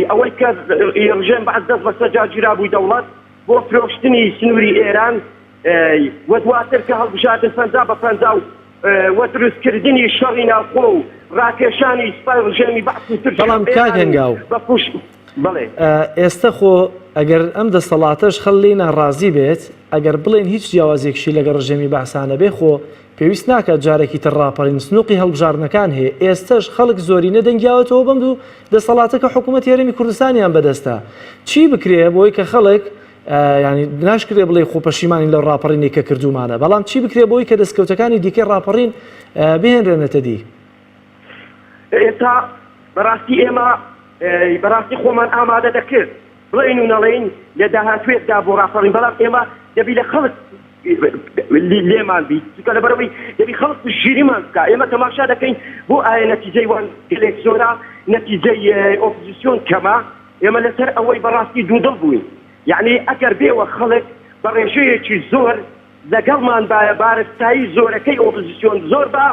ئەوەی کە ڕژێن بەعەز دەست بە سەجاگیرا بووی دەوڵەت بۆ فرۆشتنی سنووری ئێران وە دواتر کە هەڵبژاردن پەنجا بە پەنجا وە دروستکردنی شەڕی ناوخۆ و ڕاکێشانی سوپای ڕژێمی بەعەز و ترکی بەڵام کاک هەنگاو بڵێ ئێستا خۆ ئەگەر ئەم دەسەڵاتەش خەڵی ناڕازی بێت ئەگەر بڵێن هیچ جیاوازێکشی لەگەڵ ڕژێمی بەحسانە بێ خۆ پێویست ناکات جارێکی تر ڕاپەڕین سنووقی هەڵبژاردنەکان هەیە ئێستش خەڵک زۆری نەدەنگیاوەتەوە بەم دوو دەسەڵاتەکە حکوومەت هێرمی کوردستانیان بەدەستە چی بکرێ بۆی کە خەڵک ینی ناشکرێ بڵێ خۆپەشیمانی لەو ڕاپەڕینی کە کردومانە بەڵام چی بکرێ بۆی کە دەستکەوتەکانی دیکەی ڕاپەڕین بهێنرێنێتە دی ئێستا بەڕاستی ئێمە بەڕاستی خۆمان ئامادە دەکرد بڵێن و نەڵێن لە داهاتوێکدا بۆ ڕاپەڕین بەڵام ئێمە دەبی لە خەڵک لێمان بیت چونکە لەبەرەوەی دەبی خەڵک ژیریمان بکە ئێمە تەماشا دەکەین بۆ ئایا نەتیجەی وان گەلێک زۆرە نەتیجەی ئۆپۆزیسیۆن کەمە ئێمە لەسەر ئەوەی بەڕاستی دوودڵ بووین یعنی ئەگەر بێوە خەڵک بە ڕێژەیەکی زۆر لەگەڵمان بارستایی زۆرەکەی ئۆپۆزیسیۆن زۆر بە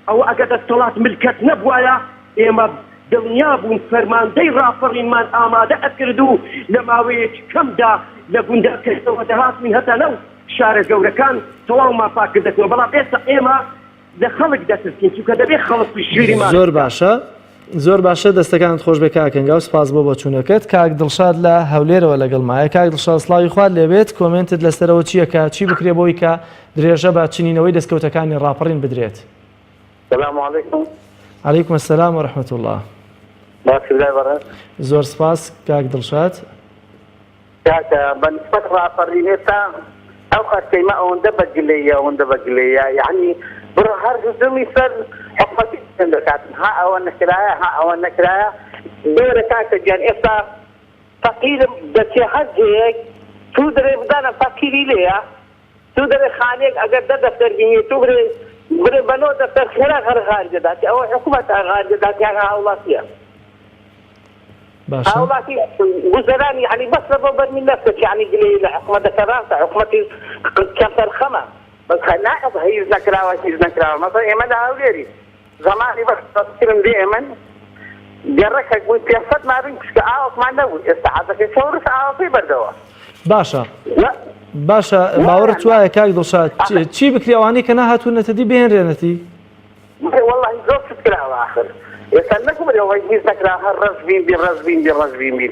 ئەوە ئەگەر دەسەڵات ملکەت نەبوایە ئێمە دڵنیا بوون فەرماندەی ڕاپەڕینمان ئامادە ئەکرد و لە ماوەیەکی کەمدا لە گوندەکەیتەوە دەهاتوین هەتا نەو شارە گەورەکان تەواومان پاکردەکەوە بەڵام ئێستا ئێمە لە خەڵک دەترسین چونکە دەبێت خەڵک ژیریمان زۆر باشە دەستەکانت خۆش بێ کاکەنگاو سپاس بۆ بۆچوونەکەت کاک دڵشاد لە هەولێرەوە لەگەڵمایە کاک دڵشاد سڵاوی خوارد لێبێت کۆمنتت لەسەرەوە چییەکە چی بکرێ بۆی کە درێژە بە چنینەوەی دەستکەوتەکانی ڕاپەڕین بدرێت السلام عليكم. عليكم السلام ورحمة الله. زۆر سپاس کاک دڵشاد. کاکە بەنسبەت ڕاپەڕینێتە ئەو خەرکەیمە ئەوەندە بەگلەیە یعنی بڕە هەر هزمی سەر حکومەتی دەکاتن ها ئەوە نەکرایە ها ئەوە نەکرایە دۆرە کاکە گیان ئێستا فەقیرم دەچێ هەرجەیەک تو دەرێ بدانە فەقیری لێیە تو دەرێ خانێک ئەگەر دەدەفتەربینی تو برێ بەنۆ دەفتەر خێرا غەرغار دەداتی ئەوە حکومەت ئاغار دەداتی هەغا هەوڵاتیە هاوڵاتی گوزەرانی یعنی بەس لە بۆ بەرمی نەفتێک یعنی گلەی لە حکومەتەکە ڕاستە حکومەتی کەسەرخەمە بەس نائب هیچ نەکراوە هیچ نەکراوە مەسەڵەن ئێمە لە هەولێری زەمانی بەسکرم دێ ئێمن گەڕەکێک بووی 500 مارین کشکە ئاوەکمان نەبوو ئێستا حەزەکەی چەورس ئاوەکەی بەردەوە باشە باوەڕت وایە کاک دڵشاد چی بکرێ ئەوانەی کە ناهاتوونەتە دی بهێنرێنەتی والله زۆر شت کراوە آخر ئێستا نەکومەوەی هیچ نەکرا هەر ڕەزبین بی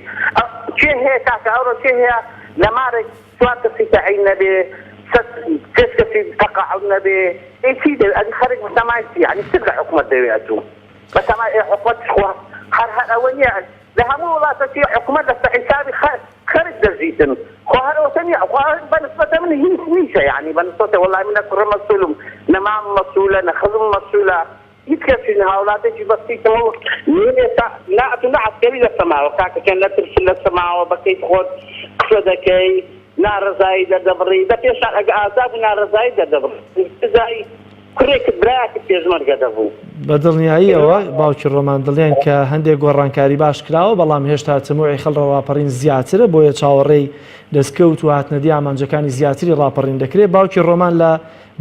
چێ هەیە کاکە ئەوڕۆ چێ هەیە لە مارێک 4 کەسی تەعین نەبێ 5 کەسی تەقاعد نەبێ ئیچی دەوێت ئەگە خەرج بەتەمایسی یعنی چ لە حکومەت دەوێتوو بەتەمای حکومەت خوا هەر ئەوە نییە لە هەموو وڵاتەکی حکومەت لەسە حیسابی خەرج دەژیتن خۆ هەرەوەتە نییە بەنسبەتە من هیچ نیشە یعنی بەنسبەتە وەڵای منە کوڕە مەسئولم نە مام مەسئولە نە خەزم مەسئولە هیچ کەسی هاوڵاتێکی بەستیتەوە نێتا ناتو نەعسکەری لەسەماوە کاکەکەن نەترسن لەسەماوە بەکەی خۆت قسە دەکەی ناڕزایی دەدەبڕی بە پێشان ئەگە ئازاد و ناڕزایی دەدەبڕی کوڕێکت برایەتی پێشمەرگە دەبوو بەدڵنیاییەوە باوکی ڕۆمان دڵێن کە هەندێک گۆڕانکاری باش کراوە بەڵام هێشتا تەموعی خەڵڕە ڕاپەڕین زیاترە بۆیە چاوەڕێی دەستکەوت و هاتنەدی ئامانجەکانی زیاتری ڕاپەڕین دەکرێت باوکی ڕۆمان لە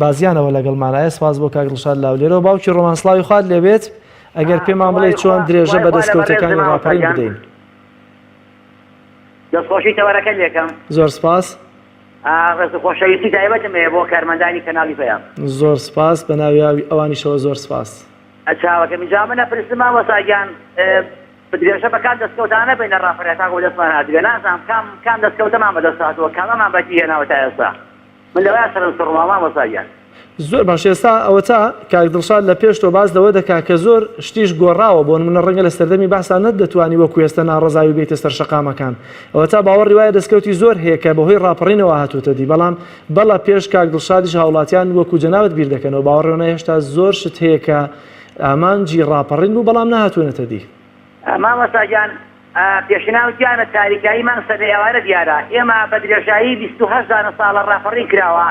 بازیانەوە لەگەڵمانایە سپاس بۆ کاک دڵشاد لاولێرەوە باوکی ڕۆمان سڵاوی خوارد لێبێت ئەگەر پێمان بڵێ چۆن درێژە بە دەستکەوتەکانی ڕاپەڕین بدەین دەستخۆشی تەوەرەکە لێکم زۆر سپاس ڕێزخۆشەویستی تایبەتم هەیە بۆ کارمەندانی کەناڵی پێیان زۆر سپاس بە ناوی ئەوانیشەوە زۆر سپاس چاوەکە میجا منە پرسما وەساگیان بدرێژە بەکان دەستکەوتانە بینە ڕاپەڕێتا بۆ دەستمان هاتووە نازانم کام دەستکەوتەمان بەدەستهاتووە کامەمان بەتی هێناوە تا ئێستا من لەوەیە سەرم سڕمامان وەساگیان زۆر باش ئێستا ئەوە تا کاک دڵشاد لە پێش تۆ باز لەوە دەکا کە زۆر شتیش گۆڕاوە بۆ منە ڕەنگە لە سەردەمی باسان نەدەتوانی وەکو ئێستا ناڕزاوی بێتە سەر شەقامەکان ئەوە تا باوەڕی وایە دەستکەوتی زۆر هەیە کە بەهۆی ڕاپەڕینەوە هاتووتە دی بەڵام بەڵا پێش کاک دڵشادیش هاوڵاتیان وەکو جەنابەت بیر دەکەنەوە باوەڕێنە هێشتا زۆر شت هەیە کە ئامانجی ڕاپەڕین بوو بەڵام نهاتوونەتە دی مامۆستاگیان پێشناوتیانە تاریکاییمان سەدەی ئەوارە دیارە ئێمە بە درێژایی 28 ساڵە ڕاپەڕین کراوە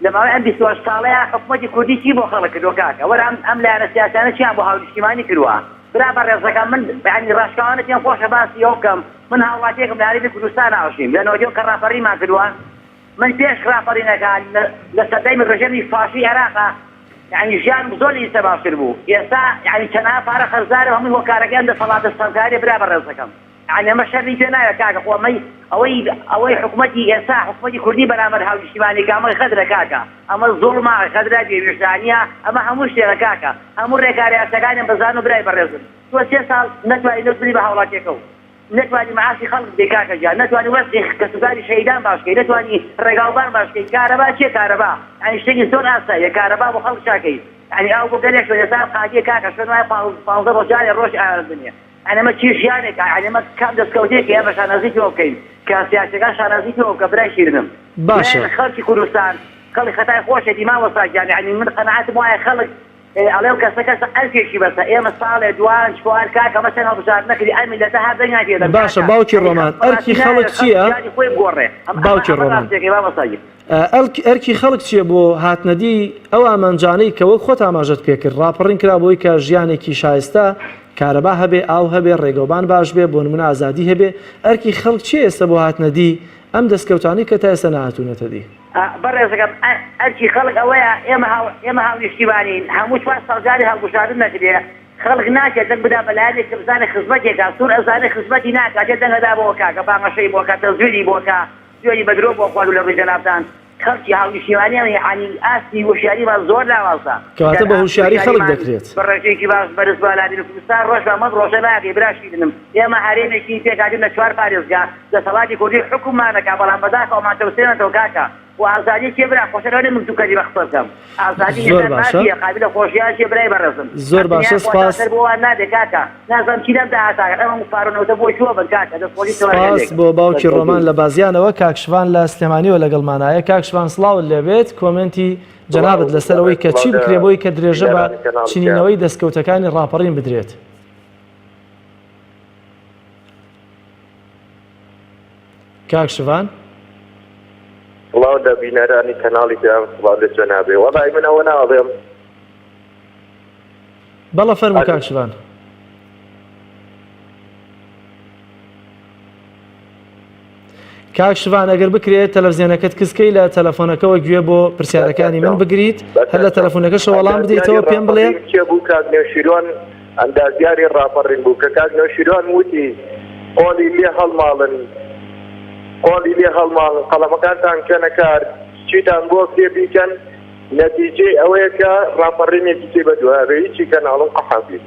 لەماوەی ئەم 28 ساڵەیە حکومەتی کوردی چی بۆ خەڵک کردووە کاکە وەرە ئەم لایەنە سیاسانە چیان بۆ هاونیشتیمانی کردووە برا بە ڕێزەکان من یعنی ڕاشکاوانە تیان خۆشە باسی ئەو بکەم من هاوڵاتیەکم لە هەرێمی کوردستان ناوەشیم لە نۆجێم کە ڕاپەڕینمان کردووە من پێش ڕاپەڕینەکان لە سەدەی ڕژێمی فاشی عێراقا يعني ژیان زۆر لە ئێستا باشتر بوو ئێستا يعني چەند پارە خەرزارە هەمووی هۆکارەکان دەسەڵاتە سەرکاری برا بە ڕێزەکەم يعني ئەمە شەڕی پێ نایە کاکە خۆ ئەوەی حکوومەتی ئێستا حکوومەتی کوردی بەرامبەر هاوشتیمانی کامەی خەدرە کاکە ئەمە زۆڵما خەدرا بێویشتانیە ئەمە هەموو شتێکە کاکە هەموو ڕێکاری یاساکانیان بەزان و برای بەڕێزن تۆ 3 ساڵ نەتوانی دەستبری بە هاوڵاتیەکە نتوانی معاشی خەڵک بێکاکە جا نتوانی وەستی کەسوکاری شەیدان باشکەی نتوانی ڕێگاوبان باشکەی کارەبا چێ کارەبا يعني شتێکی زۆر ئاساییە کارەبا بۆ خەڵک چاکەی يعني ئەو بۆ گەلێک شوێ ئێستا قادیە کاکە شوێن وایە 15 ڕۆژانێ ڕۆژ ئاردنیە يعني ئەمە چی ژیانێکە يعني ئەمە کام دەستکەوتێکی ئێمە شانازییەوە بکەین کە سیاسەکان شانازییەوە کە برای شیرنم باشە خەڵکی کوردستان خەڵی خەتای خۆشێتی ماوەساگیان يعني من قەنەعەتم وایە خەڵک ئەڵێم کەسە ئەلفێکی بەسە ئێمە ساڵێ دوان چوار کاکە ئەمە چەند هەڵبژار نەکردی ئەم میلەتە هەر دەنگای پێ دەن باشە باوکی ڕۆمان ئەرکی خەڵک چییە باوکی ڕۆمان ئەرکی خەڵک چییە بۆ هاتنەدی ئەو ئامانجانەی کە وەک خۆت ئاماژەت پێکرد ڕاپەڕین کرا بۆی کە ژیانێکی شایستە کارەبا هەبێ ئاو هەبێ ڕێگەوبان باش بێ بۆ نمونە ئازادی هەبێ ئەرکی خەڵک چی ئێستا بۆ هاتنەدی ئەم دەستکەوتانی کە تا ئێستا نەهاتوونەتە دی بەڕێزەکەم ئەرکی خەڵک ئەوەیە ئێمە هاونیشتیوانین هەموو 4 ساڵجاری هەڵبژاردن نەکرێ خەڵک ناکێت دەنگ بدا بەلایەنێک کە بزانێ خزمەتێکا سوور ئەزانێ خزمەتی ناکاتێت دەنگەدا بۆ کاکە بانگەشەی بۆ کە تەزویری بۆ کە سوێنی بەدرۆ بۆ خوارد و لە ڕووی جەنابتان خەڵکی هاونیشتیوانیان یعنی ئاستی وشیاریمان زۆر لاوازە کەواتە بە هوشیاری خەڵک دەکرێت بەڕێژێکی باش بەرز بەلادی کوردستان ڕۆژ بە مەد ڕۆژە ناگەی براشی دنم ئێمە هەرێمێکی پێکاتین لە 4 پارێزگا دەسەڵاتی کوردی حکوممانەکە بەڵام بەداخەوەمان تەوسێنەوە کاکە و ئازادی چێ برا خۆشەوە من دووکەری بە قسەکەم ئازادی مافیە قابلە خۆشیان چێ برای بەڕێزم زۆر باشە سپاس بۆوان نادێ کاکە نازانم چی دەم داهاتاکە ئەمە مفارۆنەوەتە بۆی چووە بن کاکە دەستخۆشی سپاس بۆ باوکی ڕۆمان لە بازیانەوە کاکشوان لە سلێمانیەوە لەگەڵمانایە کاکشوان سڵاو لەبێت کۆمنتی جەنابەت لەسەرەوەی کە چی بکرێ بۆی کە درێژە بە چنینەوەی دەستکەوتەکانی ڕاپەڕین بدرێت کاکشوان سڵاو لە بینەرانی کەناڵی پیام سڵاو لە جەنابێ وەڵای من ئەوە ناڵێم بەڵە فەرموو کاکشوان کاکشوان ئەگەر بکرێت تەلەڤیزیۆنەکەت کسکەی لە تەلەفۆنەکەەوە گوێ بۆ پرسیارەکانی من بگریت هەر لە تەلەفۆنەکەش وەڵام بدەیتەوە پێم بڵێ چێ بوو کاک نێوشیرۆن ئەندازیاری ڕاپەڕین بوو کە کاک نێوشیرۆن وتی قۆڵی لێ هەڵماڵن قۆڵی لێ هەڵماڵن قەڵەمەکانتان کەنە کار چیتان بۆ پێ بیکەن نەتیجەی ئەوەیە کە ڕاپەڕینێکی تێ بەدوایە هیچی کەناڵم قەحابیت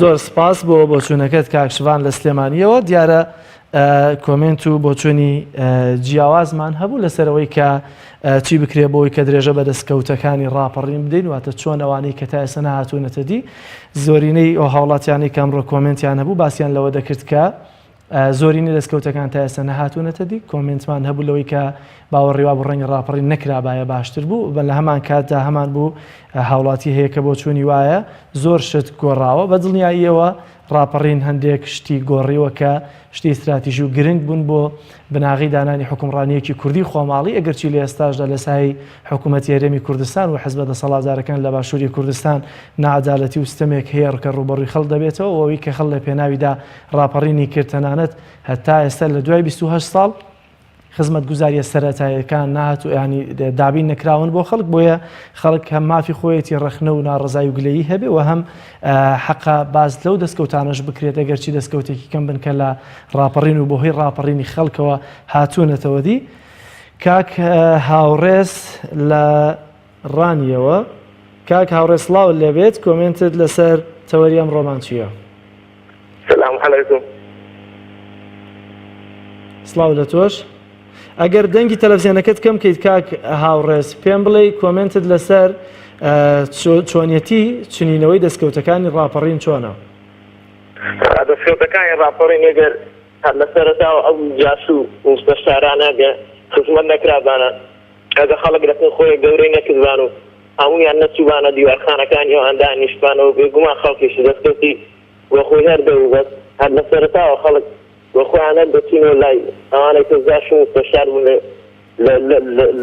زۆر سپاس بۆ بۆچوونەکەت کاکشوان لە سلێمانیەوە دیارە کۆمنت و بۆچوونی جیاوازمان هەبوو لەسەرەوەی کە چی بکرێ بۆی کە درێژە بە دەستکەوتەکانی ڕاپەڕین بدەین واتە چۆن ئەوانەی کە تا ئێستا نەهاتوونەتە دی زۆرینەی ئەو هاوڵاتیانی کەمڕۆ کۆمنتیان هەبوو باسییان لەوە دەکرد کە زۆرینی دەستکەوتەکان تا ئێستا نەهاتوونەتە دی کۆمنتمان هەبوو لەوەی کە باوەڕێوا بۆ ڕەنگی ڕاپەڕین نەکرابایە باشتر بوو بە لە هەمان کاتدا هەمان بوو هاوڵاتی هەیە کە بۆ چوونی وایە زۆر شت گۆڕاوە بە دڵنیاییەوە ڕاپەڕین هەندێک شتی گۆڕیوە کە شتی استراتیژی و گرنگ بوون بۆ بناغی دانانی حکومڕانیەکی کوردی خۆماڵی ئەگەرچی لە ئێستاشدا لە سای حکوومەتی هەرێمی کوردستان و حزب دەسەڵاتدارەکان لە باشووری کوردستان نەعەدالەتی و ستەمێک هەیە کە ڕوبەڕووی خەڵک دەبێتەوە ئەوەی کە خەڵ لە پێناویدا ڕاپەڕینی کرد تەنانەت هەتا ئێستا لە دوای 28 ساڵ خزمەت گوزاریە سەرەتاییەکان نهات و ینی دابین نەکراون بۆ خەڵک بۆیە خەڵک هەم مافی خۆیەتی ڕەخنە و ناڕزای و گلەیی هەبێ و هەم حەقا باز لەو دەستکەوتانەش بکرێت ئەگەرچی دەستکەوتێکی کەم بن کە لە ڕاپەڕین و بۆهۆی ڕاپەڕینی خەڵکەوە هاتوونەتەوە دی کاک هاوڕێز لە ڕانیەوە کاک هاوڕێز سڵاو لەبێت کۆمنتت لەسەر تەوەری ئەم ڕۆمان چییە؟ سلام عەلەیکوم سڵاو لە تۆش ئەگەر دەنگی تەلەڤیزیۆنەکەت کەم کەیت کاک هاوڕێز پێم بڵێ کۆمنتت لەسەر چۆنیەتی چنینەوەی دەستکەوتەکانی ڕاپەڕین چۆنە؟ دەستکەوتەکانی ڕاپەڕین ئەگەر لە سەرەتاوە ئەو جاسو مستەشارانەگە خزمەت نەکرابانە ئەگە خەڵک لەکن خۆی گەورەی نەکردبان و هەموویان نەچوبانە دیوارخانەکانی ئەو هەندان نیشتبانەوە بێگومان خەڵکیش دەستکەوتی وە خۆی هەردەوو بەس هەر لە سەرەتاوە خەڵک وەخۆیانە دەچینەوە لای ئەوانەی کە زاشن مستەشار بوون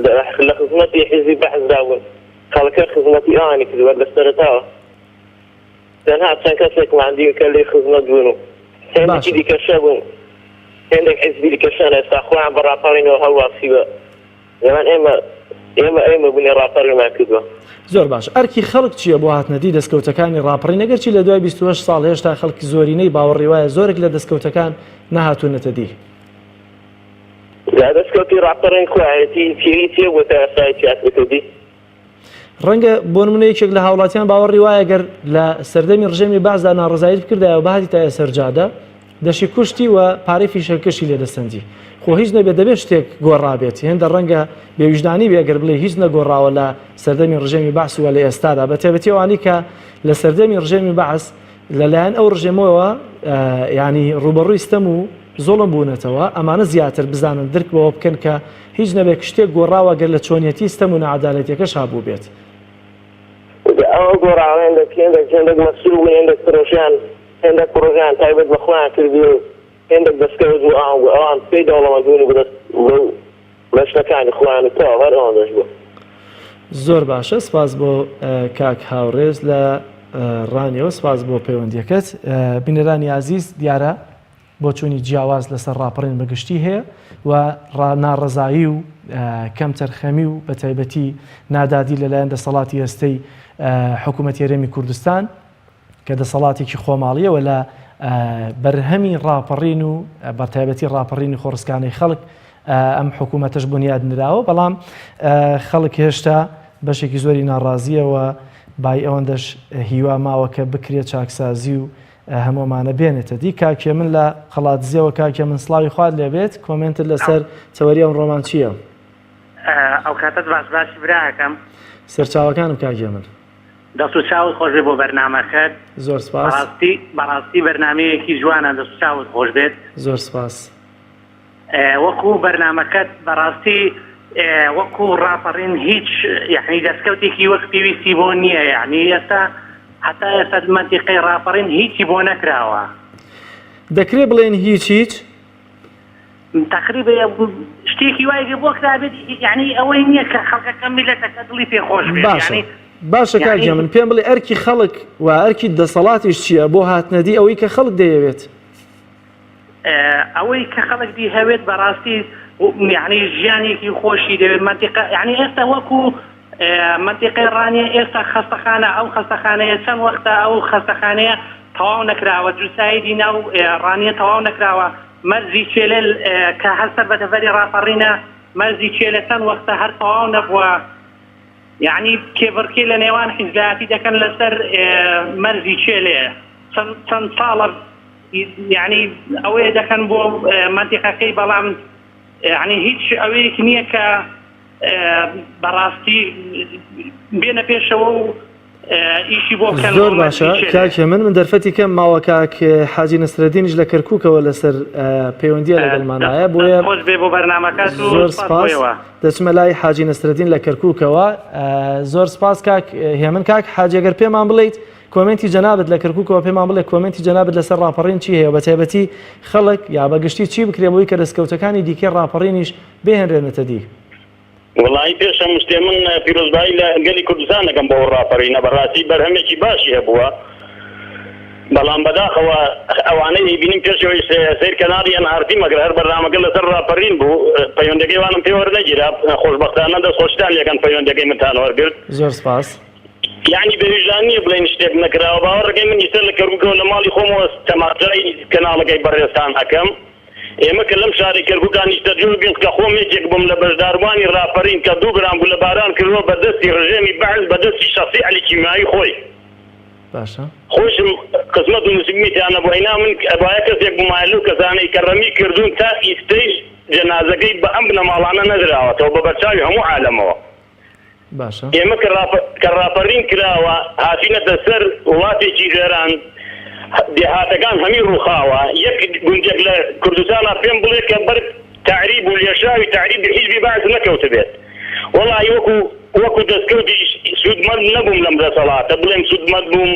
لە خزمەتی حیزبی بەحزدا بوون خەڵکە خزمەتی ئەوانی کردووە لە سەرەتاوە تەنها چەند کەسێکمان دیم کە لێ خزمەت بوون و هێندێکی دیکەشە بوون هێندێک حیزبی دیکەشەن ئێستا خۆیان بە ڕاپەڕینەوە هەڵواسیوە لەوان ئێمە بوونی ڕاپەڕینمان کردووە زۆر باش ئەرکی خەڵک چییە بۆ هاتنەدی دەستکەوتەکانی ڕاپەڕی نەگەرچی لە دوای 28 ساڵ هێشتا خەڵکی زۆرینەی باوەڕی وایە زۆرێک لە دەستکەوتەکان نەهاتوونەتە دی دەستکەوتی ڕاپەڕین کوایەتی چی چێ بۆ تا ئێستا چیاتێتە دی ڕەنگە بۆ نمونەیەکێک لە هاوڵاتیان باوەڕی وایە گەر لە سەردەمی ڕژێمی بەعزدا ناڕزاییت بکردایەوە بەهاتی تا سەرجادە دەشی کوشتی و پارەی فیشەکەشی لێدەسەنجی خۆ هیچ نەبێت دەبێت شتێک گۆڕابێت هێندە ڕەنگە بێویژدانی بێگەر بڵێ هیچ نەگۆڕاوە لە سەردەمی ڕژێمی بەعس وە لە ئێستادا بە تایبەتیەوانی کە لە سەردەمی ڕژێمی بەعس لەلایەن ئەو ڕژێمەوە ینی ڕوبەڕووی ستەم و زۆڵم بوونەتەوە ئەمانە زیاتر بزانن درکەوە بکەن کە هیچ نەبێت شتێک گۆڕاوە گەر لە چۆنیەتی ستەم و نەعەدالەتیەکەش هابوو بێت ئەوە گۆڕاوە هێندێک مەسوول هێندێک پرۆژیان هێندێک پرۆژیان تایبەت بە خۆیان کردی و هێندێک دەستکەوت و ئەوان پێی دەوڵەمەندبوونی بە شتەکانی خۆیان تا هەر ئەوان دەست بوو زۆر باشە سپاس بۆ کاک هاوڕێز لە ڕانیەوە سپاس بۆ پەیوەندیەکەت بینەرانی عزیز دیارە بۆ چوونی جیاواز لەسەر ڕاپەڕین بەگشتی هەیە و ناڕەزایی و کەم تەرخەمی و بە تایبەتی نادادی لەلایەن دەسەڵاتی هەستەی حکوومەتی هەرێمی کوردستان کە دەسەڵاتێکی خۆماڵیەوە لە بەرهەمی ڕاپەڕین و بەتایبەتی ڕاپەڕینی خۆڕسکانەی خەڵک ئەم حکوومەتەش بنیاد نراوە بەڵام خەڵک هێشتا بەشێکی زۆری ناڕازیەوە بای ئەوەندەش هیوا ماوە کە بکرێت چاکسازی و هەمومانە بێنێتە دی کاکێ من لە قەڵاتزیەوە کاکێ من سڵاوی خوارد لێبێت کۆمنتت لەسەر چاوەری ئەم ڕۆمان چییە؟ ئەو کاتت باشی براکەم سەرچاوەکانم کاکێ من دەست و چاوت خۆش بێت بۆ بەرنامەکەت زۆر سپاس بەڕاستی بەرنامەیەکی جوانە دەست و چاوت خۆش بێت زۆر سپاس وەکو بەرنامەکەت بەڕاستی وەکو ڕاپەڕین هیچ یعنی دەستکەوتێکی وەک پێویستی بۆ نییە یعنی ئێستا حتا ئێستا مەنتیقەی ڕاپەڕین هیچی بۆ نەکراوە دەکرێت بڵێن هیچ تقریبا شتێکی وایە بۆ کرابێت یعنی ئەوەی نییە کە خەڵکەکە میلەتەکە دڵی پێخۆش بێت باشە کاکە من پێم بڵێ ئەرکی خەڵک و ئەرکی دەسەڵاتیش چییە بۆ هاتنەدی ئەوەی کە خەڵک دەیەوێت ئەوەی کە خەڵک دی هەوێت بەڕاستی یعنی ژیانێکی خۆشی دەوێت منتیقە یعنی ئێستا وەکو منتیقەی ڕانیە ئێستا خەستەخانە ئەو خەستەخانەیە چەند وەختە ئەو خەستەخانەیە تەواو نەکراوە جوسایدی ناو ڕانیە تەواو نەکراوە مەرزی چێلە کە هەستەر بە تەفەری ڕاپەڕینە مەرزی چێلە چەند وەختە هەر تەواو نەبووە یعنی کێبڕکێ لە نێوان حیزباتی دەکەن لەسەر مەرزی چێلێ چەند ساڵە یعنی ئەوەیە دەکەن بۆ منتیقەکەی بەڵام یعنی هیچ ئەوەیەک نییە کە بەڕاستی بێنە پێشەوە و ئیشی بۆ بکەن. زۆر باشە کاکێ من دەرفەتی کەم ماوە کاک حاجی نەسرەدینیش لە کەرکووکەوە لەسەر پەیوەندیە لەگەڵمانایە بۆیە خۆش بێ بۆ بەرنامەکەت زۆر سپاس دەچمە لای حاجی نەسرەدین لە کەرکووکەوە زۆر سپاس کاک هێمن کاک حاجەگەر پێمان بڵیت کۆمنتی جەنابەت لە کەرکووکەوە پێمان بڵێ کۆمنتی جەنابەت لەسەر ڕاپەڕین چی هەیە بە تایبەتی خەڵک یا بەگشتی چی بکرێمەوەی کە دەستکەوتەکانی دیکەی ڕاپەڕینیش بهێنرێنێتە دی وڵی پێشە مشتێ من پیرۆزبایی لە گەلی کوردستان دەکەم بۆ ڕاپەڕینە بەڕاستی بەرهەمێکی باشی هەبووە بەڵام بەداخەوە ئەوانەی بینیم پێشەوەی سیرکەناڵیان ئاردی مەگەر هەر بەرنامەکە لەسەر ڕاپەڕین بوو پەیوەندەکەی وانم پێ وەرنەگیرا خۆشبەختانە دەستخۆشتان لەکەن پەیوەندەکەی منتان وەرگرت. زۆر سپاس. یعنی بەویژدان نییە بڵێن شتێک نەکراوە باوەڕەکەی من ئیسەر لە کەرکووکەوە لە ماڵی خۆمەوە تەماشای کەناڵەکەی بەڕێستان ئەەکەم ئێمە کە لەم شاری کەرکووکان نیشتەجوور بین کە خۆم یەکێک بووم لە بەشداروانی ڕاپەڕین کە 2 گرام بوو لە باران کردووە بەدەستی ڕژێمی بەعز بەدەستی شەخسی عەلی کیمیایی خۆی باشە خۆشم قسمەت و نسیبمیتیانە بۆ هینا من ئەبایە کەسێک بوومایە لەو کەسانەی کە ڕەمی کردوون تا ئیستەیش جەنازەکەی بە ئەم بنەماڵانە نەدراوەتەوە بە بەرچاوی هەموو عالەمەوە. باشە ئێمە کە ڕاپەڕین کراوە هاتینەتە سەر وڵاتێکی ژێران دێهاتەکان هەمی ڕووخاوە یەک گونجێک لە کوردستانە پێم بڵێ کە بەر تعریب و لێشاوی تعریب حیزبی بەعز نەکەوتە بێت وەڵی وەکو دەستکەوتی سوودمەند نەبووم لەم دەسەڵاتە بڵێم سوودمەند بووم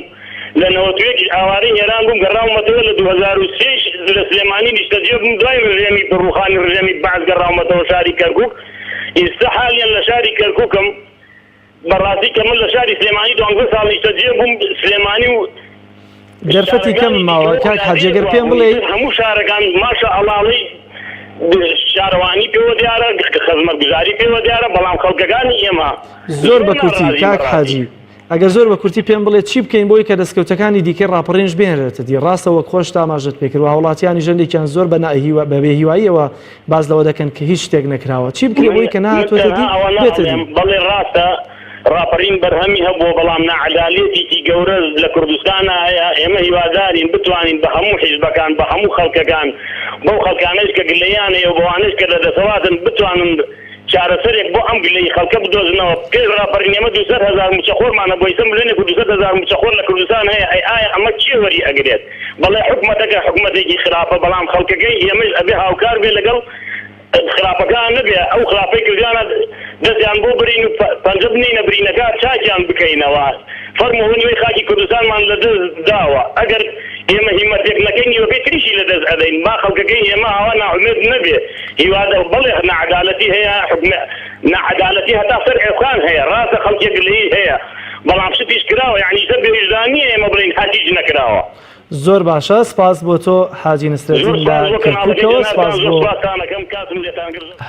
لە 91 ئاوارەی هێران بووم گەڕاومەتەوە لە 2003 لە سلێمانی نیشتەجێ بووم دوای ڕژێمی ڕووخانی ڕژێمی بەعز گەڕاومەتەوە شاری کەرکووک ئێستا حالیان لە شاری کەرکووکم بەڕاستی کە من لە شاری سلێمانی 12 ساڵ نیشتەجێ بووم سلێمانی و دەرفەتی کەم ماوە کاک حاجەگەر پێم بڵێ هەموو شارەکان ماشە ئەڵاڵی شارەوانی پێوە دیارە خزمەتگوزاری پێوە دیارە بەڵام خەڵکەکانی ئێمە زۆر بە کورتی کاک حاجی ئەگەر زۆر بە کورتی پێم بڵێت چی بکەین بۆی کە دەستکەوتەکانی دیکەی ڕاپەڕێنج بێنرێتە دی ڕاستەوە خۆش تاماژت پێکردوە هاوڵاتیانی ژەندێکیان زۆر بەبێ هیواییەوە باز لەوە دەکەن کە هیچ شتێک نەکراوە چی بکرێ بۆی کە نهاتوێتە دی بێتە دی بەڵێ ڕاستە ڕاپەڕین بەرهەمی هەبووە بەڵام نەعەدالەتێکی گەورە لە کوردستانە هەیە ئێمە هیوادارین بتوانین بە هەموو حیزبەکان بە هەموو خەڵکەکان بەو خەڵکانەش کە گلەیان هەیە و بەوانش کە لەدەسەڵاتن بتوانن چارەسەرێک بۆ ئەم گلەی خەڵکە بدۆزنەوە پێش ڕاپەڕین ئێمە 200,000 موچەخۆرمانە بۆ ئیسم لێنێک و 200,000 موچەخۆر لە کوردستان هەیە ئایا ئەمە چی وەری ئەگرێت بەڵێ حکومەتەکە حکومەتێکی خراپە بەڵام خەڵکەکەی ئێمەش ئەبێ هاوکار بێ لەگەڵ خراپەکان نەبێ ئەو خراپەی کردیانە دەستیان بۆ برین و پەنجە بنینە برینەکە چاکیان بکەینەوە فەرموونیوەی خاکی کوردستانمان لەدەست داوە ئەگەر ئێمە هیمەتێک نەکەین نیوەکەی تریشی لەدەست ئەدەین با خەڵکەکەی ئێمە ئاوا ناعومێد نەبێ هیوادە بەڵێ نەعەدالەتی هەیە نەعەدالەتی هەتا سەر عێقان هەیە ڕاستە خەڵکێک لێی هەیە بەڵام شتیش کراوە یعنی سەر بێویژدانیە ئێمە بڵین هەتیج نەکراوە زۆر باشە سپاس بۆ تۆ حاجی نسرەدین لە کەرکووکەوە سپاس بۆ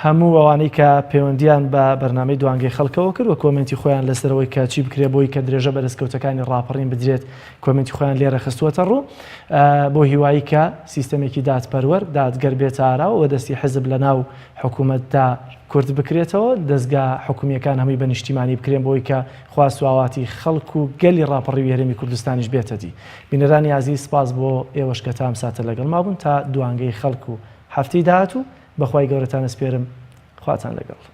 هەموو ئەوانەی کە پەیوەندیان بە بەرنامەی دوانگەی خەڵکەوە کرد و کۆمنتی خۆیان لەسەرەوەی کە چی بکرێ بۆی کە درێژە بە دەستکەوتەکانی ڕاپەڕین بدرێت کۆمنتی خۆیان لێرە خستووەتە ڕوو بۆ هیوایی کە سیستەمێکی دادپەروەر دادگەر بێتە ئاراوە و دەستی حزب لە ناو حکوومەتدا کورد بکرێتەوە دەستگا حکومیەکان هەمووی بە نیشتیمانی بکرێن بۆی کە خواست و ئاواتی خەڵک و گەلی ڕاپەڕی هەرێمی کوردستانیش بێتە دی بینەرانی عزیز سپاس بۆ ئێوەش کە تام ساتە لەگەڵ مابوون تا دوانگەی خەڵک و هەفتەی داهاتوو بەخوای گەورەتان ئەسپێرم خواتان لەگەڵ